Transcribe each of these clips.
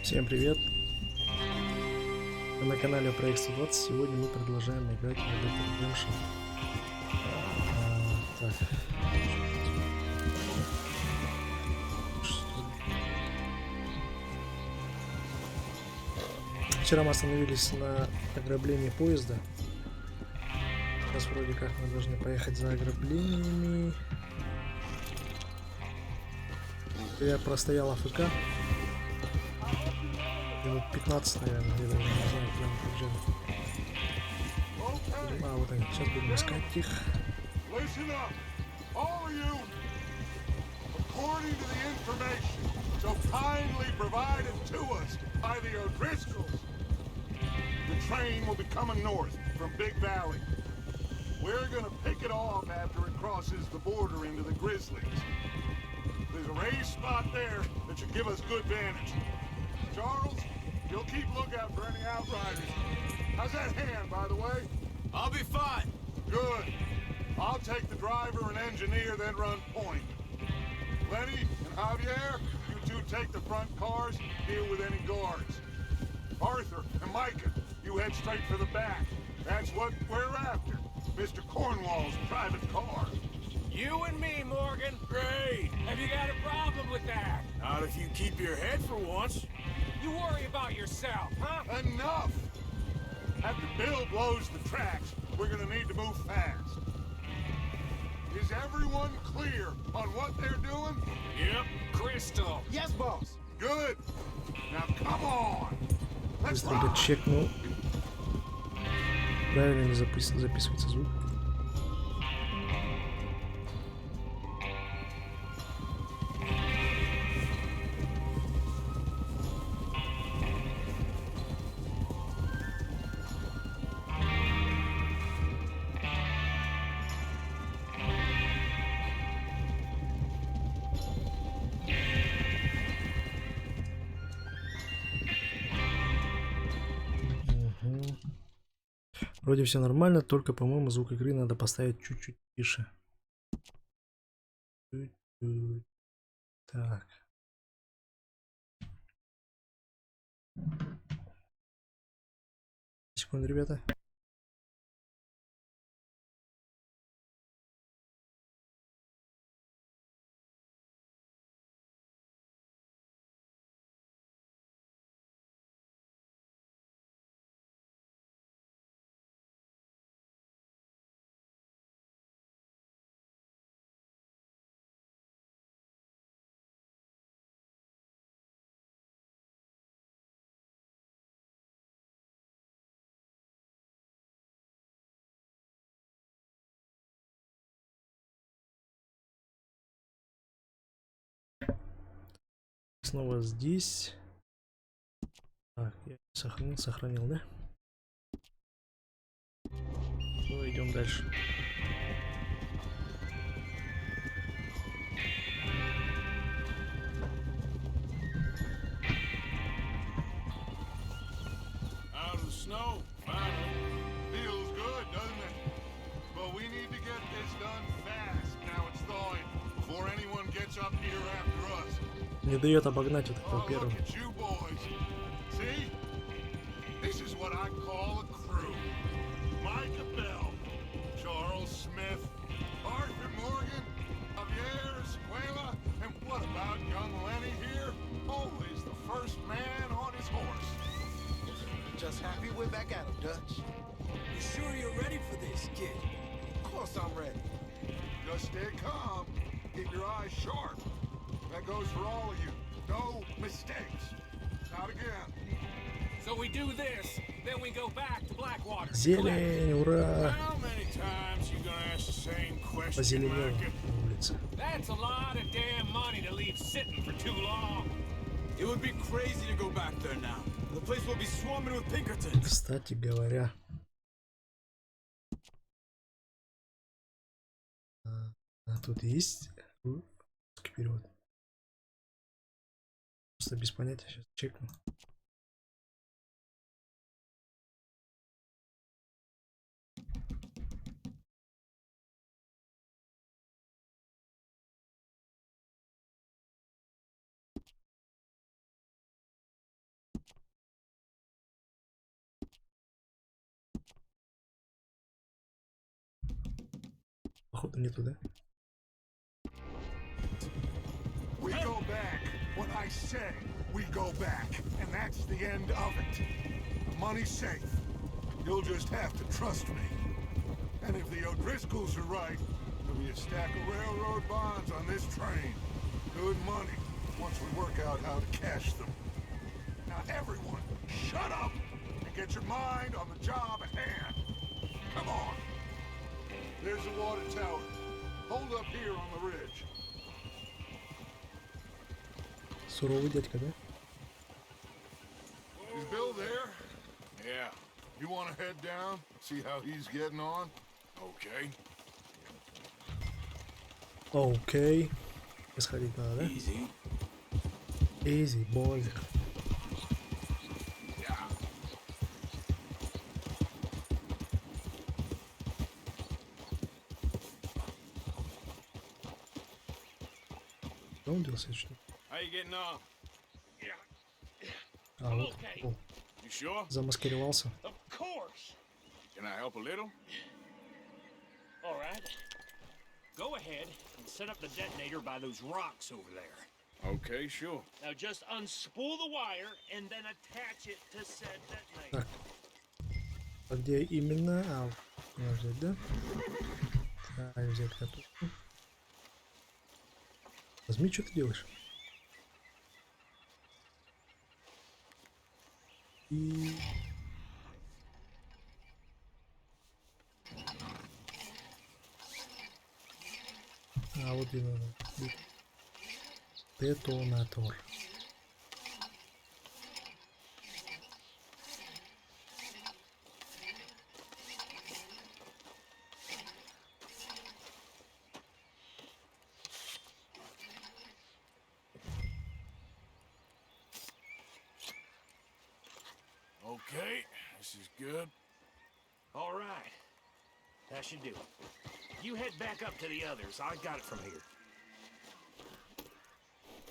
Всем привет! Вы на канале Проект 120. Сегодня мы продолжаем играть в Ограбление. Так. Вчера мы остановились на ограблении поезда. Сейчас вроде как мы должны поехать за ограблениями. Я простоял АФК. Минут 15, наверное, я даже не знаю, куда мы побежали. А, вот они, сейчас будем искать их. According to the information so kindly provided to us by the O'Driscolls, the train will be coming north from Big Valley. We're gonna pick it off after it crosses the border into the Grizzlies. There's a raised spot there that should give us good vantage. Charles, you'll keep lookout for any outriders. How's that hand, by the way? I'll be fine. Good. I'll take the driver and engineer, then run point. Lenny and Javier, you two take the front cars, deal with any guards. Arthur and Micah, you head straight for the back. That's what we're after. Mr. Cornwall's private car. You and me, Morgan. Great. Have you got a problem with that? Not if you keep your head for once. You worry about yourself, huh? Enough! After Bill blows the tracks, we're gonna need to move fast. Is everyone clear on what they're doing? Yep. Crystal. Yes, boss. Good. Now come on. Let's Быстренько rock. чекнул. Правильно ли записывается звук? Вроде все нормально, только, по-моему, звук игры надо поставить чуть-чуть тише. Чуть-чуть. Так. Секунду, ребята. Снова здесь. Так, я сохранил, да? Ну, идем дальше. Out of the snow, finally. Feels good, doesn't it? But we need to get this done fast. Now it's thawing before anyone gets up here after us. Не дает обогнать вот этого Oh, первого. look at you boys. See? This is what I call a crew. Micah Bell, Charles Smith, Arthur Morgan, Javier Escuela, and what about young Lenny here? Always the first man on his horse. Just happy we're back at him, Dutch. You sure you're ready for this, kid? Of course I'm ready. Just stay calm. Keep your eyes sharp. That goes for all of you. No mistakes. Not again. So we do this, then we go back to Blackwater. Зелень, ура! How many times you gonna ask the same question, Позеленел Micah? на улице. That's a lot of damn money to leave sitting for too long. It would be crazy to go back there now. The place will be swarming with Pinkertons. Кстати говоря. Тут есть русский перевод. Просто без понятия, сейчас чекну. Походу не туда. We go back. What I say, we go back. And that's the end of it. The money's safe. You'll just have to trust me. And if the O'Driscolls are right, there'll be a stack of railroad bonds on this train. Good money, once we work out how to cash them. Now everyone, shut up and get your mind on the job at hand. Come on. There's the water tower. Hold up here on the ridge. Суровый дядька, да? Is Bill there? Yeah. You want to head down, see how he's getting on? Okay. Окей. Исходить надо, да? Easy. Easy, boy. Да он делся что? How you getting on? А, вот. О, You sure? замаскировался. Of course. Can I help a little? All right. Go ahead and set up the detonator by those rocks over there. Okay, sure. Now just unspool the wire and then attach it to said detonator. Так. А где именно? А, надо взять, да? Да, взять катушку. Возьми, что ты делаешь? И... А, вот и надо. Детонатор. Okay, this is good. All right. That should do it. You head back up to the others. I got it from here.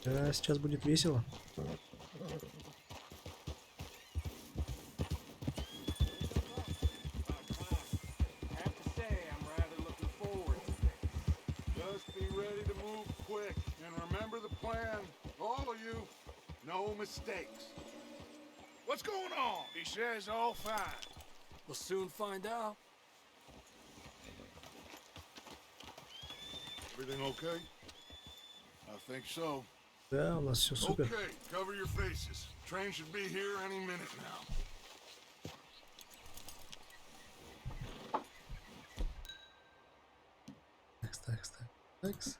Да, сейчас будет весело. Have to say, I'm rather looking forward to this. Just be ready to move quick. And remember the plan. All of you, no mistakes. What's going on? He says all fine. We'll soon find out. Everything okay? I think so. Да, у нас все супер. Okay, cover your faces. Train should be here any minute now. Такс.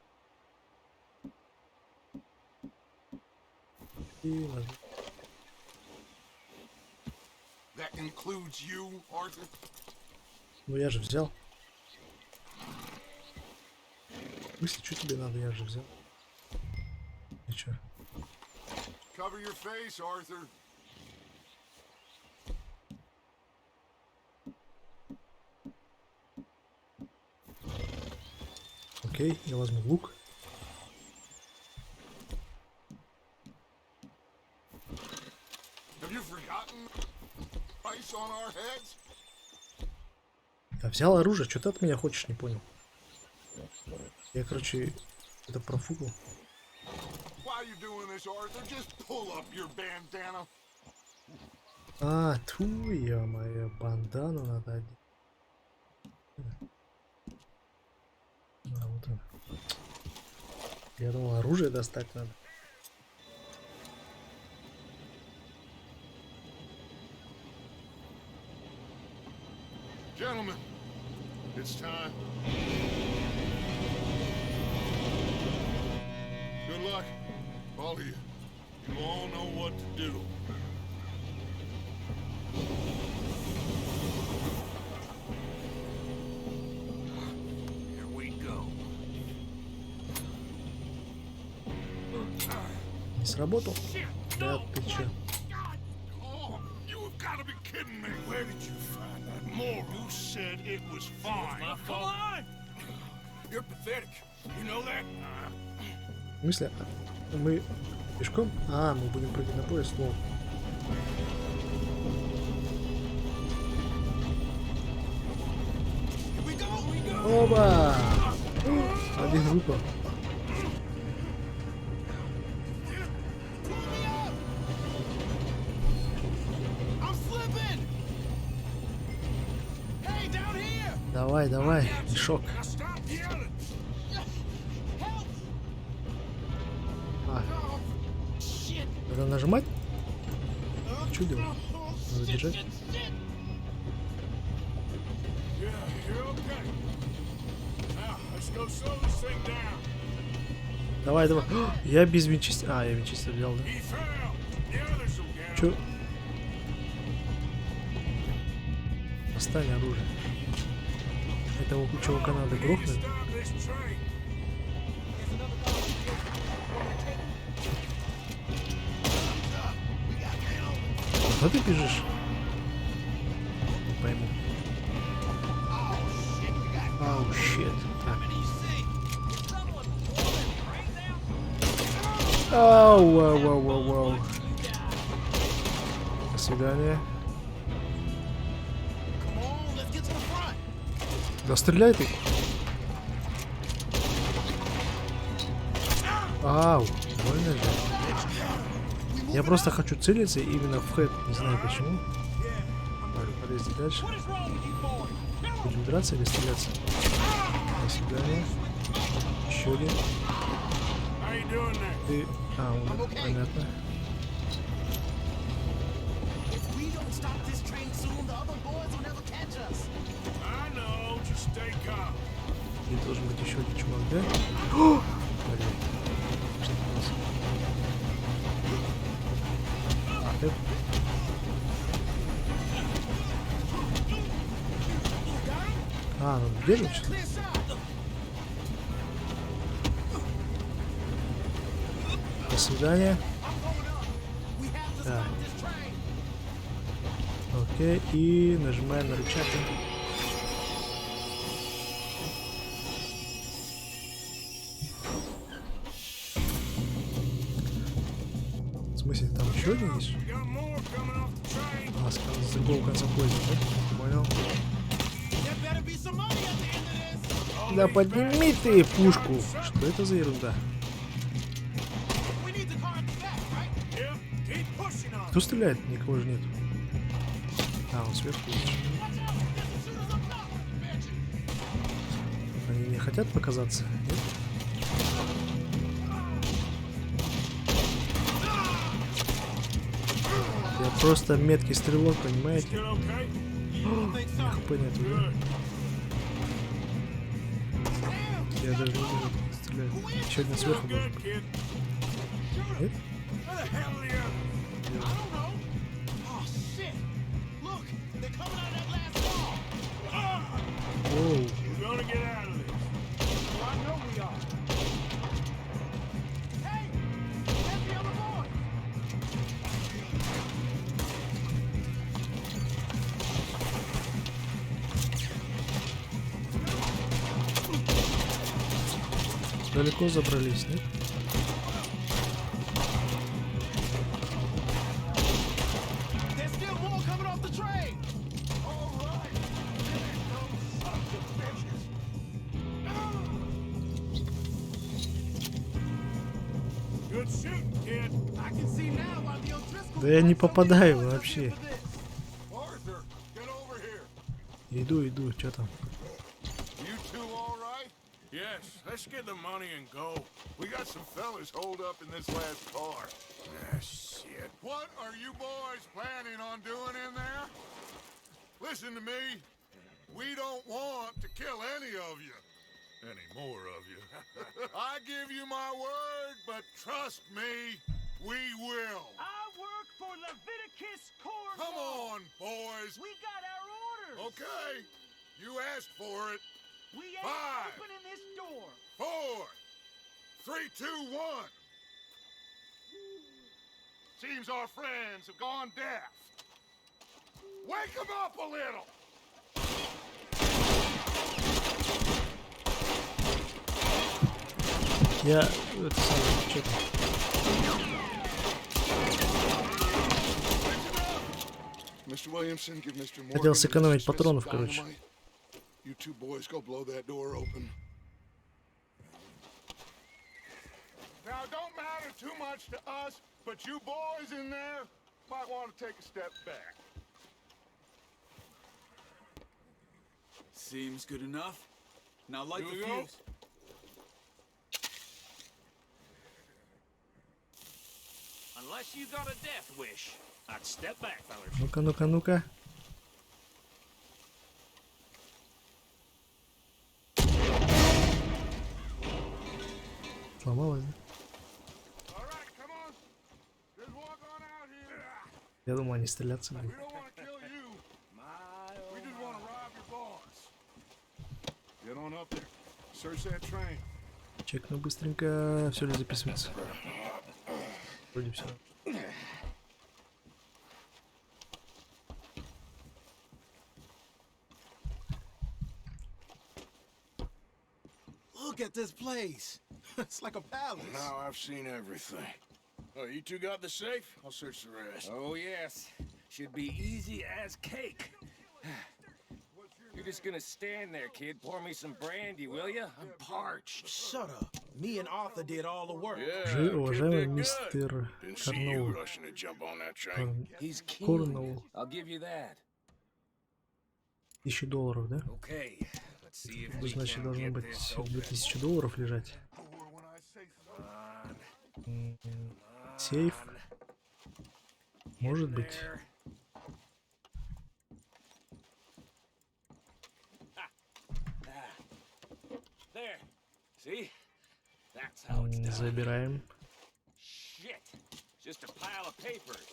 И ладно. That includes you, Arthur? Ну я же взял. Мысли, что тебе надо, я же взял. И чё? Cover your face, Arthur. Окей, я возьму лук. Have you forgotten the price on our heads? Я взял оружие, что ты от меня хочешь, не понял. Я, короче, это профукал. Why are you doing this, Arthur? Just pull up your bandana. А, тьфу, ё-моё, бандану надо одеть. А, вот он. Я думал, оружие достать надо. Gentlemen, it's time. Good luck, all of you. You all know what to do. Here we go. Не сработал? Да ты чё? Oh, you have got to be kidding me. Where did you find that moron? You said it was fine. Come on! You're pathetic. You know that? В смысле? Мы пешком? А, мы будем прыгать на поезд, лол. Оба! Один выпал. Давай, давай, мешок. А. Надо нажимать? Что делать? Надо держать? Давай, давай. О, я без винчестера. А, я винчестер взял, да? Чё? Достань оружие. Этого чувака надо грохнуть. Куда ты бежишь? Не пойму. Ау, щит. Ау, ау, ау, ау, ау. До свидания. Да стреляй ты. Ау, больно же. Я просто хочу целиться именно в хэт. Не знаю почему. Ладно, полезли дальше. Будем драться или стреляться? До свидания. Еще один. Ты... А, он, понятно. И должен быть еще один чувак, да? О! Блин. А, это... А, ну держим что-то. До свидания. Да. Окей, и нажимаем на рычаг. В смысле, там еще один есть? А, с другого конца поезда, да? Понял. Да подними ты пушку! Что это за ерунда? Кто стреляет? Никого же нет. А, он сверху есть. Они не хотят показаться? Нет? Я просто меткий стрелок, понимаете? О, хп нету, да? Я даже не вижу, как стреляет. Еще один сверху должен быть. Нет? Оу. Далеко забрались, нет? Да я не попадаю вообще. Иду, что там? Yes, let's get the money and go. We got some fellas holed up in this last car. Ah, shit. What are you boys planning on doing in there? Listen to me. We don't want to kill any of you. Any more of you. I give you my word, but trust me, we will. I work for Leviticus Court. Come on, boys. We got our orders. Okay, you asked for it. We ain't opening this door. 4, 3, 2, 1. Seems our friends have gone deaf. Wake them up a little. Я... Это самое, что-то... Хотел сэкономить патронов, короче. You two boys go blow that door open. too much to us, but you boys in there might want to take a step back. Seems good enough. Now light Here the we go. fuse. Unless you got a death wish, I'd step back, fellas. Ну-ка, ну-ка, ну-ка. Сломалась, да? All right, come on. Just walk on out here. Я думал, они стреляться We будут. don't want to kill you. We just want to rob your boss. Get on up there. Search that train. Чекну быстренько. Все ли записывается? Вроде все. Look at this place. It's like a palace. Now I've seen everything. Oh, you two got the safe? I'll search the rest. Oh, yes. Should be easy as cake. You're just gonna stand there, kid. Pour me some brandy, will you? I'm parched. Shut up. Me and Arthur did all the work. Уважаемый мистер Didn't see you Корноул. rushing to jump on that train. He's keen. Корноул. I'll give you that. $1000, да? Okay, let's see if we Значит, can должно get быть this open. $2000 лежать. When I say so. Сейф. Может быть. There. There. See? That's how it's done. Забираем. Shit. Just a pile of papers.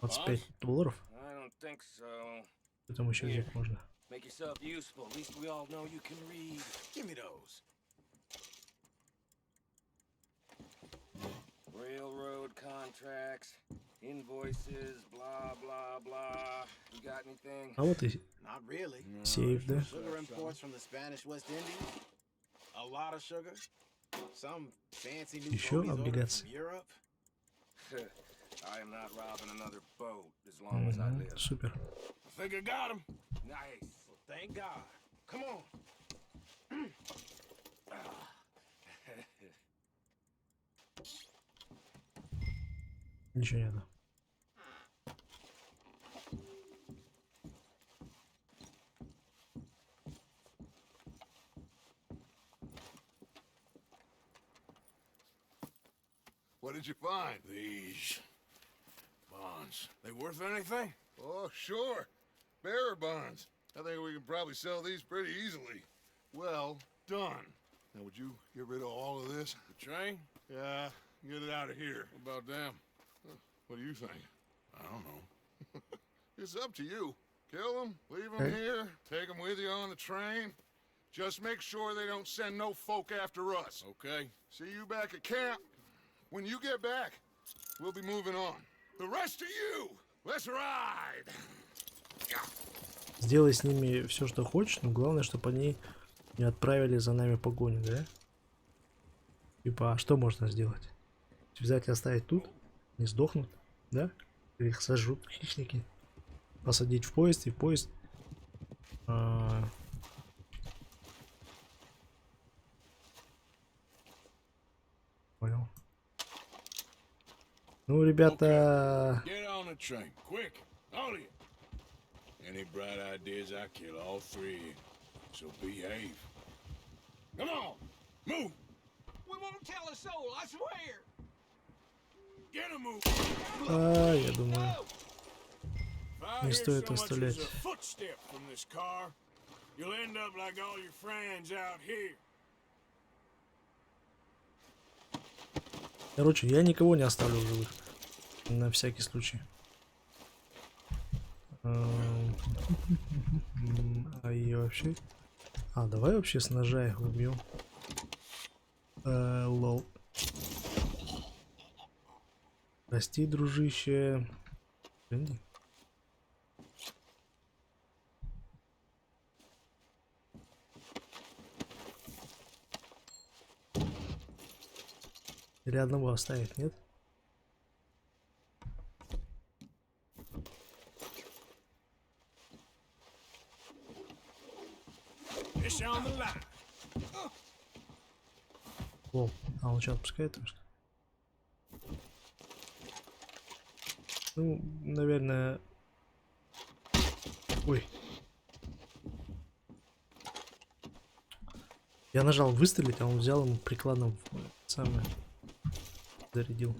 $25. I don't think so. Потом еще взять можно. Make yourself useful. At least we all know you can read. Give me those. Railroad contracts, invoices, blah, blah, blah. You got anything? А вот и Not really. сейф, да? Sugar imports from the Spanish West Indies. A lot of sugar. Some fancy new Еще bogies ordered облигации. from Europe. I am not robbing another boat as long as I live. Супер. I think I got him. Nice. Well, thank God. Come on. Ничего не надо. What did you find? These bonds. They worth anything? Oh, sure. Bearer bonds. I think we can probably sell these pretty easily. Well done. Now, would you get rid of all of this? The train? Yeah, get it out of here. What about them? What do you think? I don't know. It's up to you. Kill them, leave them here, take them with you on the train. Just make sure they don't send no folk after us. Okay. See you back at camp. When you get back, we'll be moving on. The rest of you, let's ride. Сделай с ними все, что хочешь, но главное, чтобы они не отправили за нами погоню, да? Типа, а что можно сделать? Взять и оставить тут? Не сдохнут, да? Или их сожрут хищники? Посадить в поезд и в поезд. Понял. Ну, ребята... Get on the train, quick, all of you. Any bright ideas, I kill all three of you. So behave. Come on, move. We won't tell a soul, I swear. Get a move. Я думаю, не стоит оставлять. Footstep from this car. You'll end up like all your friends out here. Короче, я никого не оставлю в живых. На всякий случай. А ее вообще... А, давай вообще с ножа их убьем. Лол. Прости, дружище. Блин. Или одного оставить, нет? О, а он что, отпускает? Что? Ну, наверное... Ой. Я нажал выстрелить, а он взял ему прикладом в самое... Зарядил.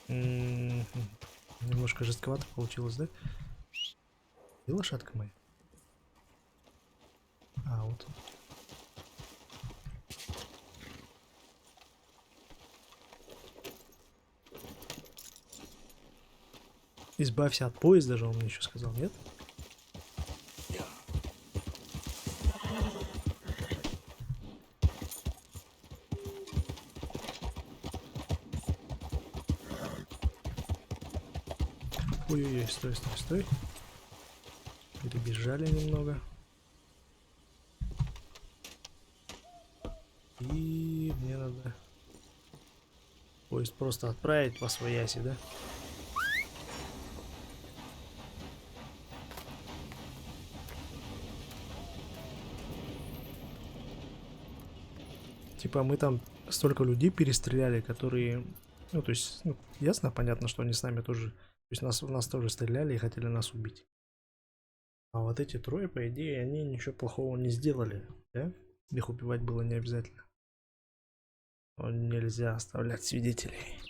Немножко жестковато получилось, да? И лошадка моя. А, вот. Избавься от поезда же, он мне еще сказал, нет? Ой-ой-ой, стой, стой, стой. Перебежали немного. И мне надо поезд просто отправить во свояси, да? Типа мы там столько людей перестреляли, которые... Ну, то есть, ну, ясно, понятно, что они с нами тоже... То есть нас, в нас тоже стреляли и хотели нас убить. А вот эти трое, по идее, они ничего плохого не сделали, да? Их убивать было не обязательно. Но нельзя оставлять свидетелей.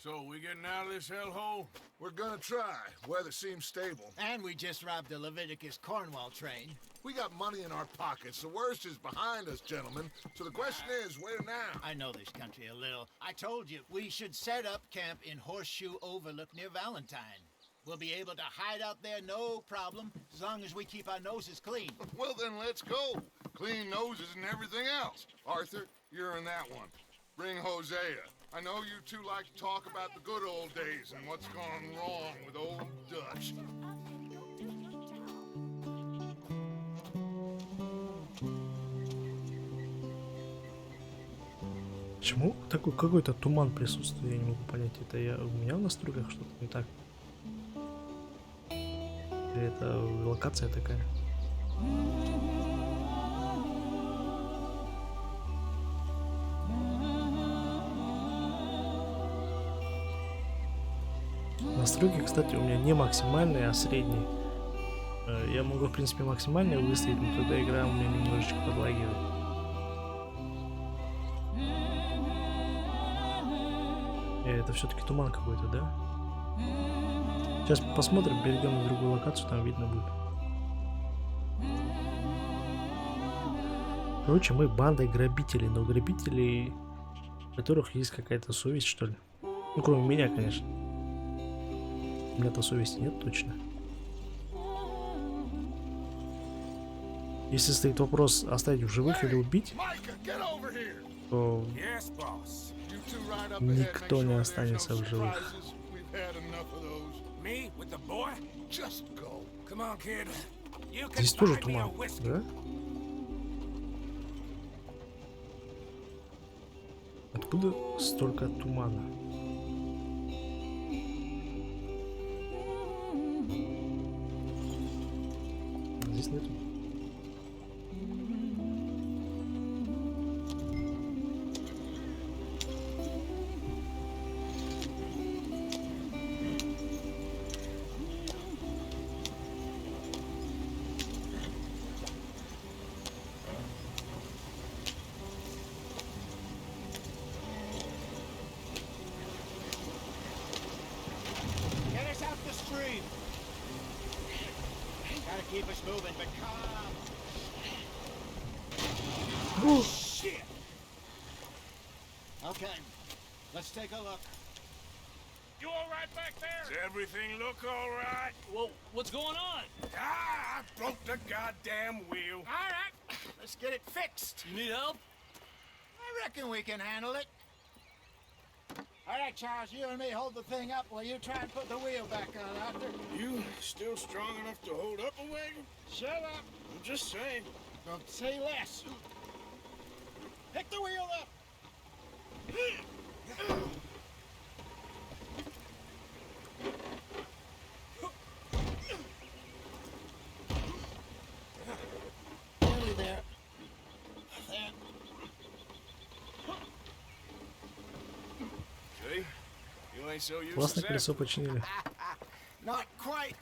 So, we getting out of this hellhole? We're gonna try. Weather seems stable. And we just robbed the Leviticus Cornwall train. We got money in our pockets. The worst is behind us, gentlemen. So the question is, where now? I know this country a little. I told you, we should set up camp in Horseshoe Overlook near Valentine. We'll be able to hide out there no problem, as long as we keep our noses clean. Well, then let's go. Clean noses and everything else. Arthur, you're in that one. Bring Hosea. I know you two like to talk about the good old days and what's gone wrong with old Dutch. Почему такой какой-то туман присутствует? Я не могу понять, это у меня в настройках что-то не так? Или это локация такая? Настройки, кстати, у меня не максимальные, а средние. Я могу, в принципе, максимальные выставить, но тогда игра у меня немножечко подлагивает. Это все-таки туман какой-то, да? Сейчас посмотрим, перейдем на другую локацию, там видно будет. Короче, мы бандой грабителей, но грабителей, у которых есть какая-то совесть, что ли. Ну, кроме меня, конечно. У меня-то совести нет, точно. Если стоит вопрос оставить в живых или убить, то никто не останется в живых. Здесь тоже туман, да? Откуда столько тумана? Здесь нету. Get us out the stream. Gotta keep us moving, but calm. Shit. Okay, let's take a look. You all right back there? Does everything look all right? Well, what's going on? Ah, I broke the goddamn wheel. All right, let's get it fixed. You need help? I reckon we can handle it. All right, Charles, you and me hold the thing up while you try and put the wheel back on, Arthur. You still strong enough to hold up a wagon? Shut up. I'm just saying. Don't say less. Pick the wheel up. so you're Классно колесо починили. Not quite.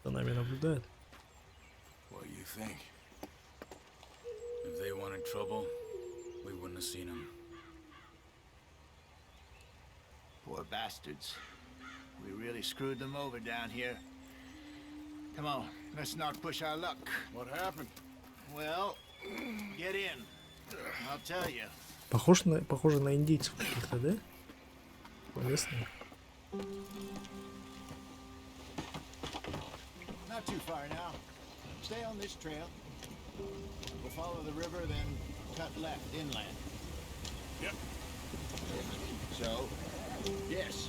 За нами наблюдает. What do you think? If they wanted trouble, we wouldn't have seen them. Poor bastards. We really screwed them over down here. Come on, let's not push our luck. What happened? Well, get in. I'll tell you. Похоже на индейцев каких-то, да? Местные. Not too far now. Stay on this trail. We'll follow the river, then cut left inland. Yep. So, yes,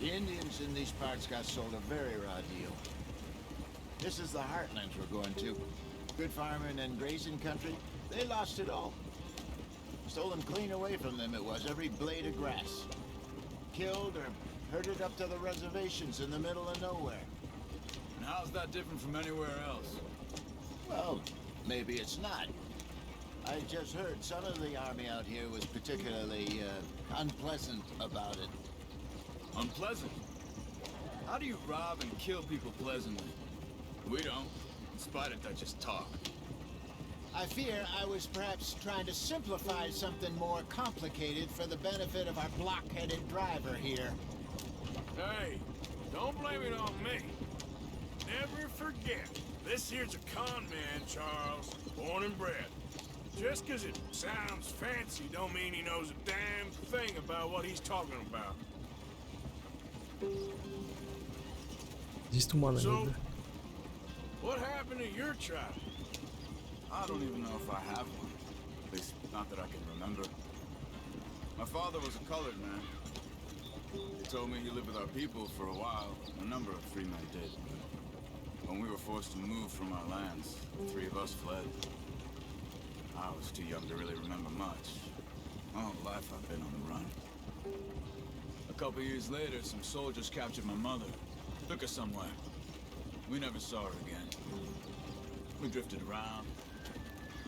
the Indians in these parts got sold a very raw deal. This is the heartlands we're going to. Good farming and grazing country, they lost it all. Stolen clean away from them it was, every blade of grass. Killed or herded up to the reservations in the middle of nowhere. And how's that different from anywhere else? Well, maybe it's not. I just heard some of the army out here was particularly unpleasant about it. Unpleasant? How do you rob and kill people pleasantly? We don't, in spite of Dutch's talk. I fear I was perhaps trying to simplify something more complicated for the benefit of our block-headed driver here. Hey, don't blame it on me. Never forget, this here's a con man, Charles, born and bred. Just 'cause it sounds fancy don't mean he knows a damn thing about what he's talking about. Здесь тумана So, нет, да? what happened to your tribe? I don't even know if I have one. At least, not that I can remember. My father was a colored man. He told me he lived with our people for a while. A number of free men did. When we were forced to move from our lands, the three of us fled. I was too young to really remember much. My whole life I've been on the run. A couple years later, some soldiers captured my mother. Took her somewhere. We never saw her again. We drifted around.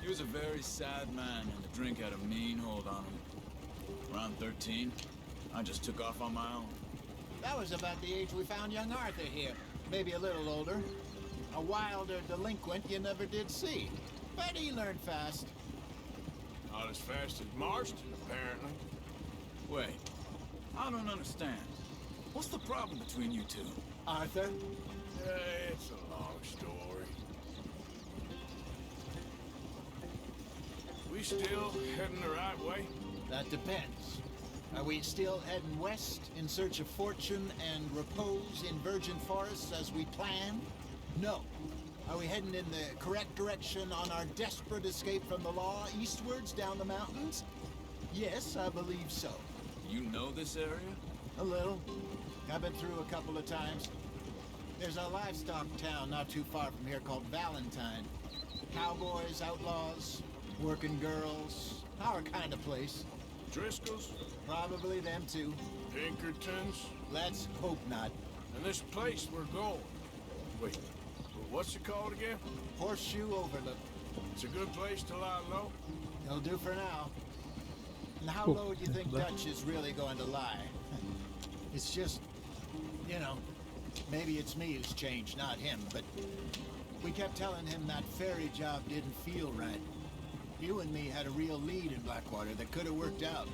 He was a very sad man, and the drink had a mean hold on him. Around 13, I just took off on my own. That was about the age we found young Arthur here. Maybe a little older. A wilder delinquent you never did see. But he learned fast. Not as fast as Marston, apparently. Wait, I don't understand. What's the problem between you two? Arthur? It's a long story. We still heading the right way? That depends. Are we still heading west in search of fortune and repose in virgin forests as we planned? No. Are we heading in the correct direction on our desperate escape from the law eastwards down the mountains? Yes, I believe so. You know this area? A little. I've been through a couple of times. There's a livestock town not too far from here called Valentine. Cowboys, outlaws, working girls, our kind of place. Driscoll's? Probably them too. Pinkertons? Let's hope not. And this place we're going. Wait, what's it called again? Horseshoe Overlook. It's a good place to lie low? It'll do for now. And how Oh, low do you think that- Dutch is really going to lie? It's just, you know, maybe it's me who's changed, not him, but we kept telling him that ferry job didn't feel right. You and me had a real lead in Blackwater that could have worked out.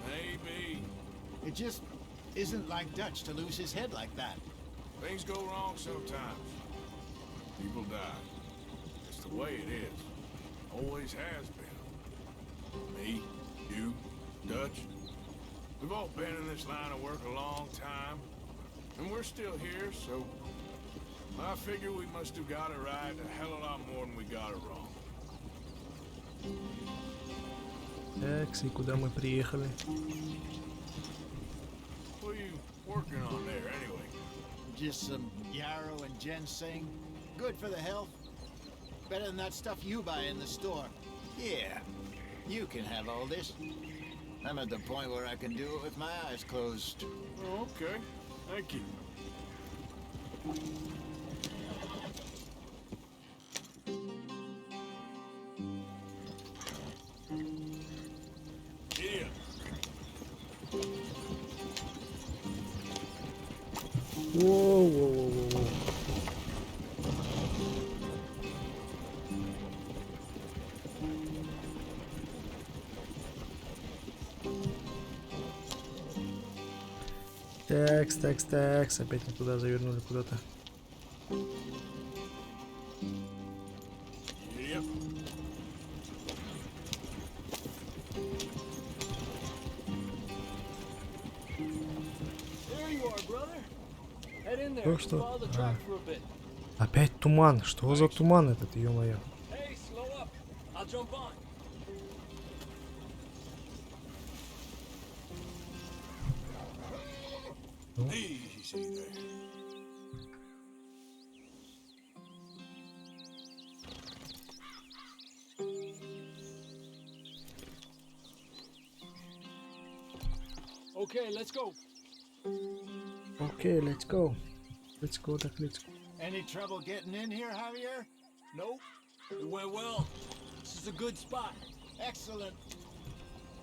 Maybe. It just isn't like Dutch to lose his head like that. Things go wrong sometimes. People die. It's the way it is. Always has been. Me, you, Dutch. We've all been in this line of work a long time. And we're still here, so I figure we must have got it right a hell of a lot more than we got it wrong. Так, и куда мы приехали? What are you working on there, anyway? Just some yarrow and ginseng. Good for the health. Better than that stuff you buy in the store. Yeah, you can have all this. I'm at the point where I can do it with my eyes closed. Oh, okay. Thank you. Воу-воу-воу-воу. Такс, такс, такс. Опять не туда завернули куда-то. Yep. There you are, brother. Head in there. Ну что? Follow the track for a bit. Опять туман. Что за туман этот, ё-моё? Hey, slow up. I'll jump on. Easy there. Okay, let's go. Окей, let's go. Let's go, так let's go. Any trouble getting in here, Javier? Nope. It went well. This is a good spot. Excellent.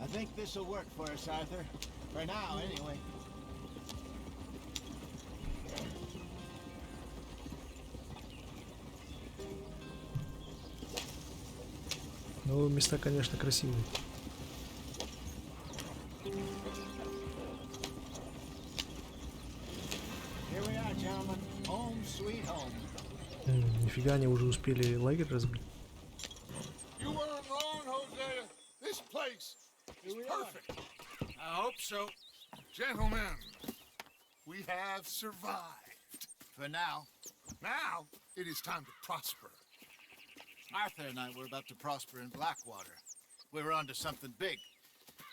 I think this will work for us, Arthur. For now, anyway. Ну, места, конечно, красивые. Here we are, gentlemen. Home, sweet home. Нифига, они уже успели лагерь разбить. You weren't wrong, Hosea. This place is perfect. I hope so. Gentlemen, we have survived. For now, Now it is time to prosper. Arthur and I were about to prosper in Blackwater. We were onto something big.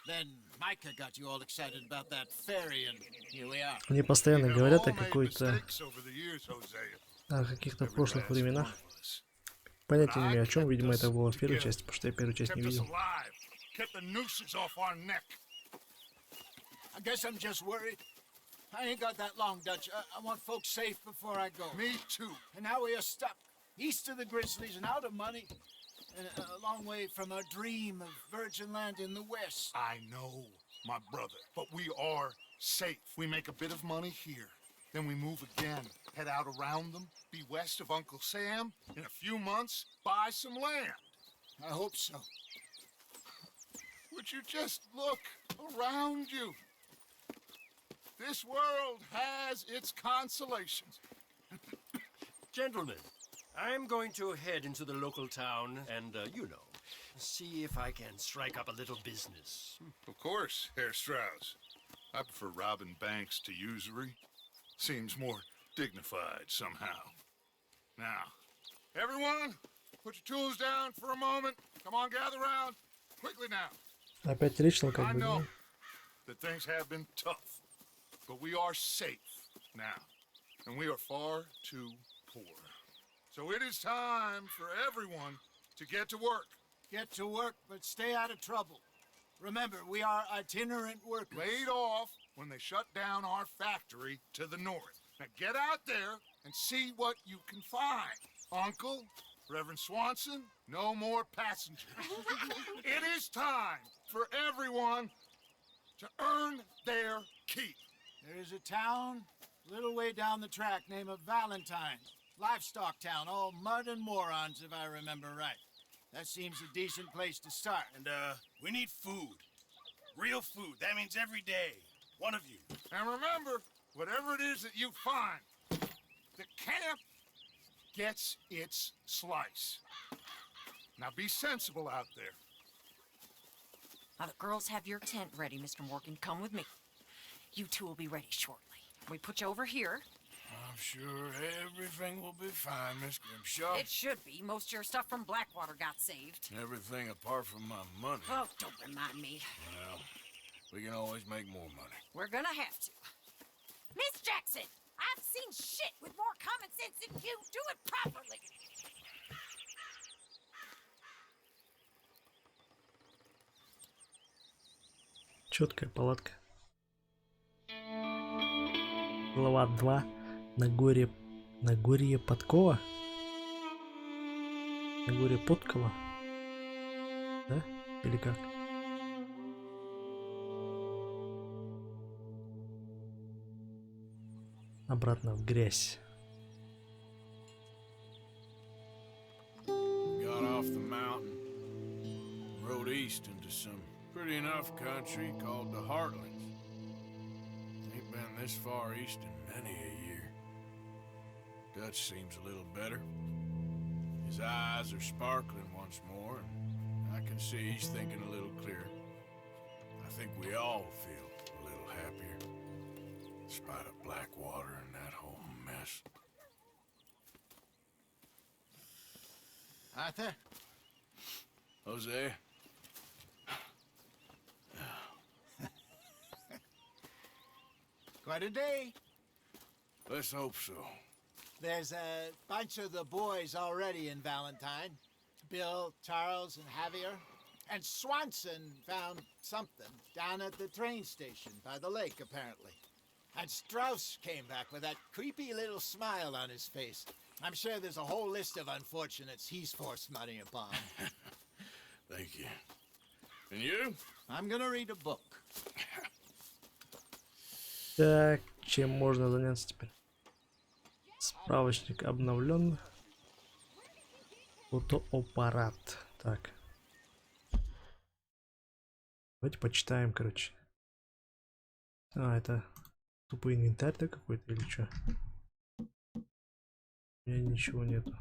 Then Micah got you all excited about that ferry, and here we are. Они постоянно We have говорят о all made какой-то, mistakes over the years, Hosea. о каких-то Every прошлых last временах. one of us. Понятия не But I имею, о чем. kept Видимо, us это было в первой together. части, потому что я первую часть не Kept us видел. alive. Kept the nooses off our neck. I guess I'm just worried. I ain't got that long, Dutch. I want folks safe before I go. Me too. And now we are stuck, east of the Grizzlies and out of money, and a long way from our dream of virgin land in the west. I know, my brother, but we are safe. We make a bit of money here. Then we move again, head out around them, be west of Uncle Sam. In a few months, buy some land. I hope so. Would you just look around you? This world has its consolations. Gentlemen, I'm going to head into the local town and, see if I can strike up a little business. Of course, Herr Strauss. I prefer robbing banks to usury. Seems more dignified somehow. Now, everyone, put your tools down for a moment. Come on, gather round. Quickly now. Опять речь I как бы. know Ну, that things have been tough, but we are safe now, and we are far too poor. So it is time for everyone to get to work. Get to work, but stay out of trouble. Remember, we are itinerant workers. Laid off when they shut down our factory to the north. Now get out there and see what you can find. Uncle, Reverend Swanson, no more passengers. It is time for everyone to earn their keep. There is a town a little way down the track named Valentine. Livestock town, all mud and morons, if I remember right. That seems a decent place to start. And, we need food. Real food. That means every day. One of you. And remember, whatever it is that you find, the camp gets its slice. Now be sensible out there. Now the girls have your tent ready, Mr. Morgan. Come with me. You two will be ready shortly. We put you over here. I'm sure everything will be fine, Miss Grimshaw. It should be. Most of your stuff from Blackwater got saved. Everything apart from my money. Oh, don't remind me. Well, we can always make more money. We're gonna have to. Miss Jackson, I've seen shit with more common sense than you. Do it properly. Четкая палатка. Глава 2. Нагорье Подкова. Нагорье Подкова. Да? Или как? Обратно в грязь. Got off the mountain, rode east into some pretty enough country called the Heartlands. Ain't been this far east in many a year. Dutch seems a little better. His eyes are sparkling once more, and I can see he's thinking a little clearer. I think we all feel a little happier, despite of Blackwater and that whole mess. Arthur? Jose? Quite a day. Let's hope so. There's a bunch of the boys already in Valentine. Bill, Charles, and Javier. And Swanson found something down at the train station by the lake, apparently. And Strauss came back with that creepy little smile on his face. I'm sure there's a whole list of unfortunates he's forced money upon. Thank you. And you? I'm gonna read a book. Так, чем можно заняться теперь? Справочник обновлен. Фотоаппарат. Так. Давайте почитаем, короче. А, это тупой инвентарь, да, какой-то или что? У меня ничего нету.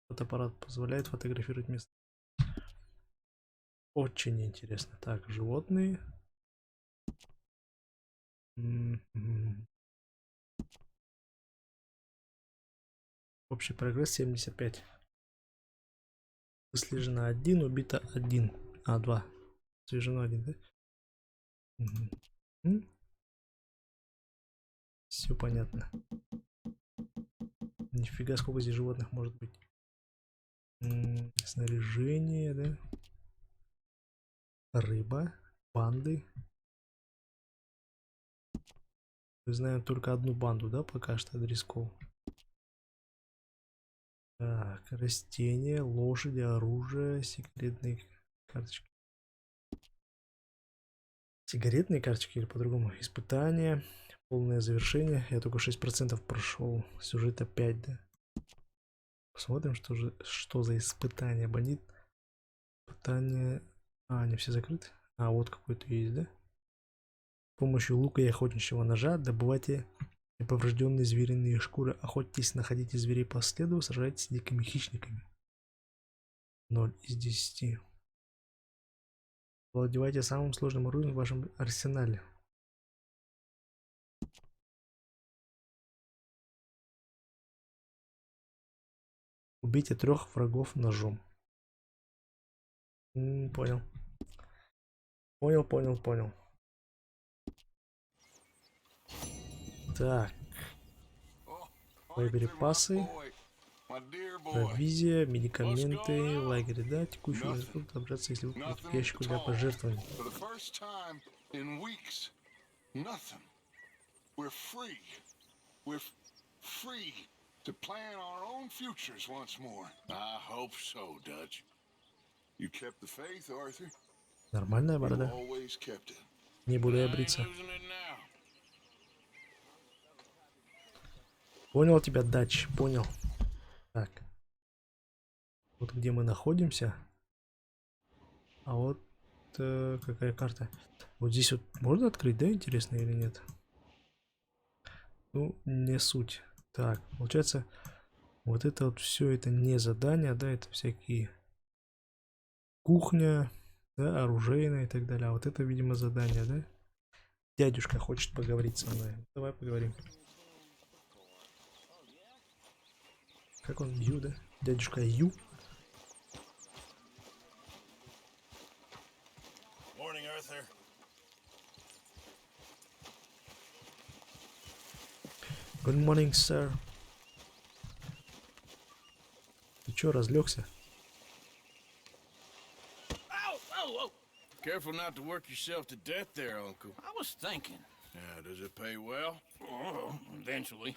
Фотоаппарат позволяет фотографировать место. Очень интересно. Так, животные. Общий прогресс 75. Выслежено 1, убито 1. А, 2. Свежено 1, да? Все понятно. Нифига, сколько здесь животных может быть. Снаряжение, да? Рыба, банды. Мы знаем только одну банду, да, пока что адресков. Так, растения, лошади, оружие, секретные карточки. Сигаретные карточки или по-другому. Испытания, полное завершение. Я только 6% прошел. Сюжета 5, да. Посмотрим, что за испытания. Бандит. Испытания. А, они все закрыты. А, вот какой-то есть, да? С помощью лука и охотничьего ножа добывайте неповрежденные звериные шкуры. Охотитесь, находите зверей по следу, сражайтесь с дикими хищниками. 0 из 10. Владевайте самым сложным оружием в вашем арсенале. Убейте 3 врагов ножом. Понял. Понял. Так. Боеприпасы. Провизия, медикаменты, лагерь, да, текущий ресурс отображаться, если вы к ящику для пожертвований. To plan our own futures once more. I hope so, Dutch. You kept the faith, Arthur. Нормальная You борода. always kept it. Не буду я I ain't бриться. losing it now. Понял тебя, Дач, понял. Так. Вот где мы находимся. А вот какая карта. Вот здесь вот можно открыть, да, интересно или нет? Ну, не суть. Так, получается, вот это вот все это не задание, да, это всякие кухня, да, оружейная и так далее. А вот это, видимо, задание, да? Дядюшка хочет поговорить со мной. Давай поговорим. Как он, Ю, да? Дядюшка Ю. Morning, Arthur. Good morning, sir. Ты чё, разлегся? Careful not to work yourself to death there, Uncle. I was thinking. Yeah, does it pay well? Oh, eventually.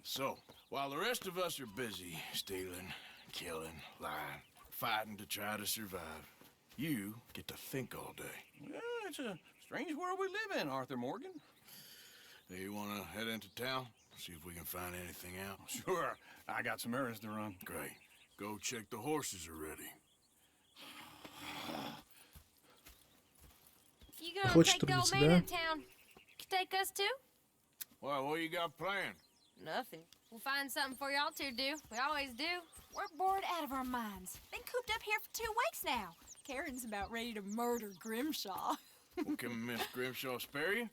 So, while the rest of us are busy stealing, killing, lying, fighting to try to survive, you get to think all day. Yeah, it's a strange world we live in, Arthur Morgan. Hey, you wanna head into town? See if we can find anything out? Sure. I got some errands to run. Great. Go check the horses are ready. You gonna Хочешь, take the чтобы old для man тебя? in town? Take us too? Well, what you got planned? Nothing. We'll find something for y'all two to do. We always do. We're bored out of our minds. Been cooped up here for 2 weeks now. Karen's about ready to murder Grimshaw. Well, can Miss Grimshaw spare you?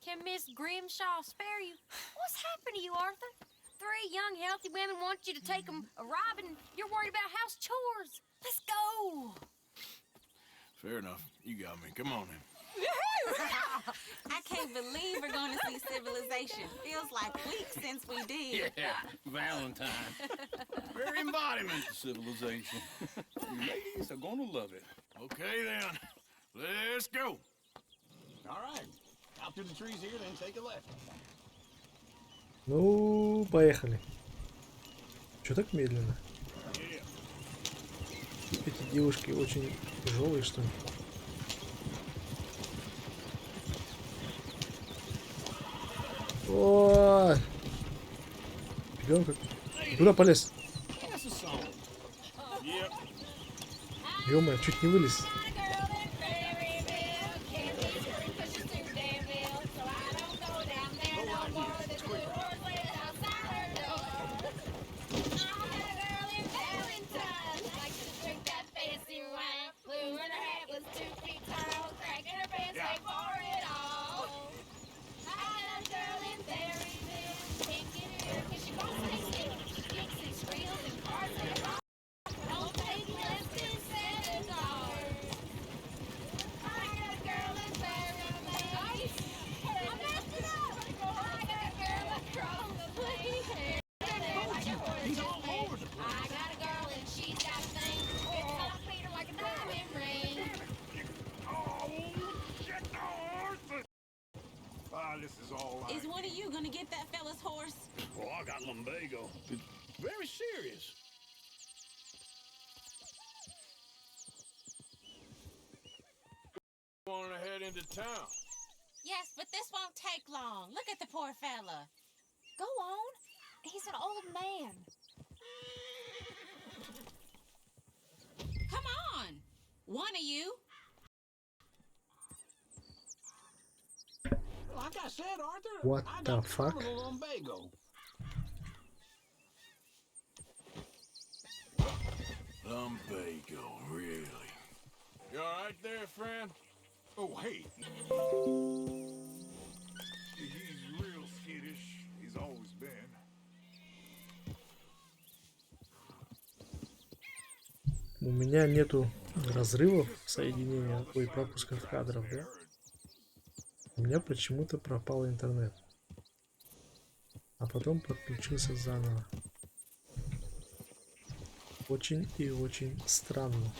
Can Miss Grimshaw spare you? What's happened to you, Arthur? 3 young, healthy women want you to take them a robbing, and you're worried about house chores. Let's go. Fair enough. You got me. Come on in. I can't believe we're going to see civilization. Feels like weeks since we did. Yeah, Valentine. Very embodiment of civilization. You ladies are gonna love it. Okay, then. Let's go. All right. Out through the trees here, then take a left. Ну, поехали. Чё так медленно? Эти девушки очень тяжелые, что ли? Ой! Ребенка. Куда полез? Ё-моё, чуть не вылез. This is all right. Is one of you going to get that fella's horse? Oh, I got lumbago. It's very serious. Want to head into town? Yes, but this won't take long. Look at the poor fella. Go on. He's an old man. Come on. One of you. Like I said, Arthur, What I the got fuck? terminal lumbago. Lumbago, really? You all right there, friend? Oh, hey. He's real skittish. He's always been. У меня нету разрывов соединения, ой, пропусков кадров, да? У меня почему-то пропал интернет. А потом подключился заново. Очень и очень странно.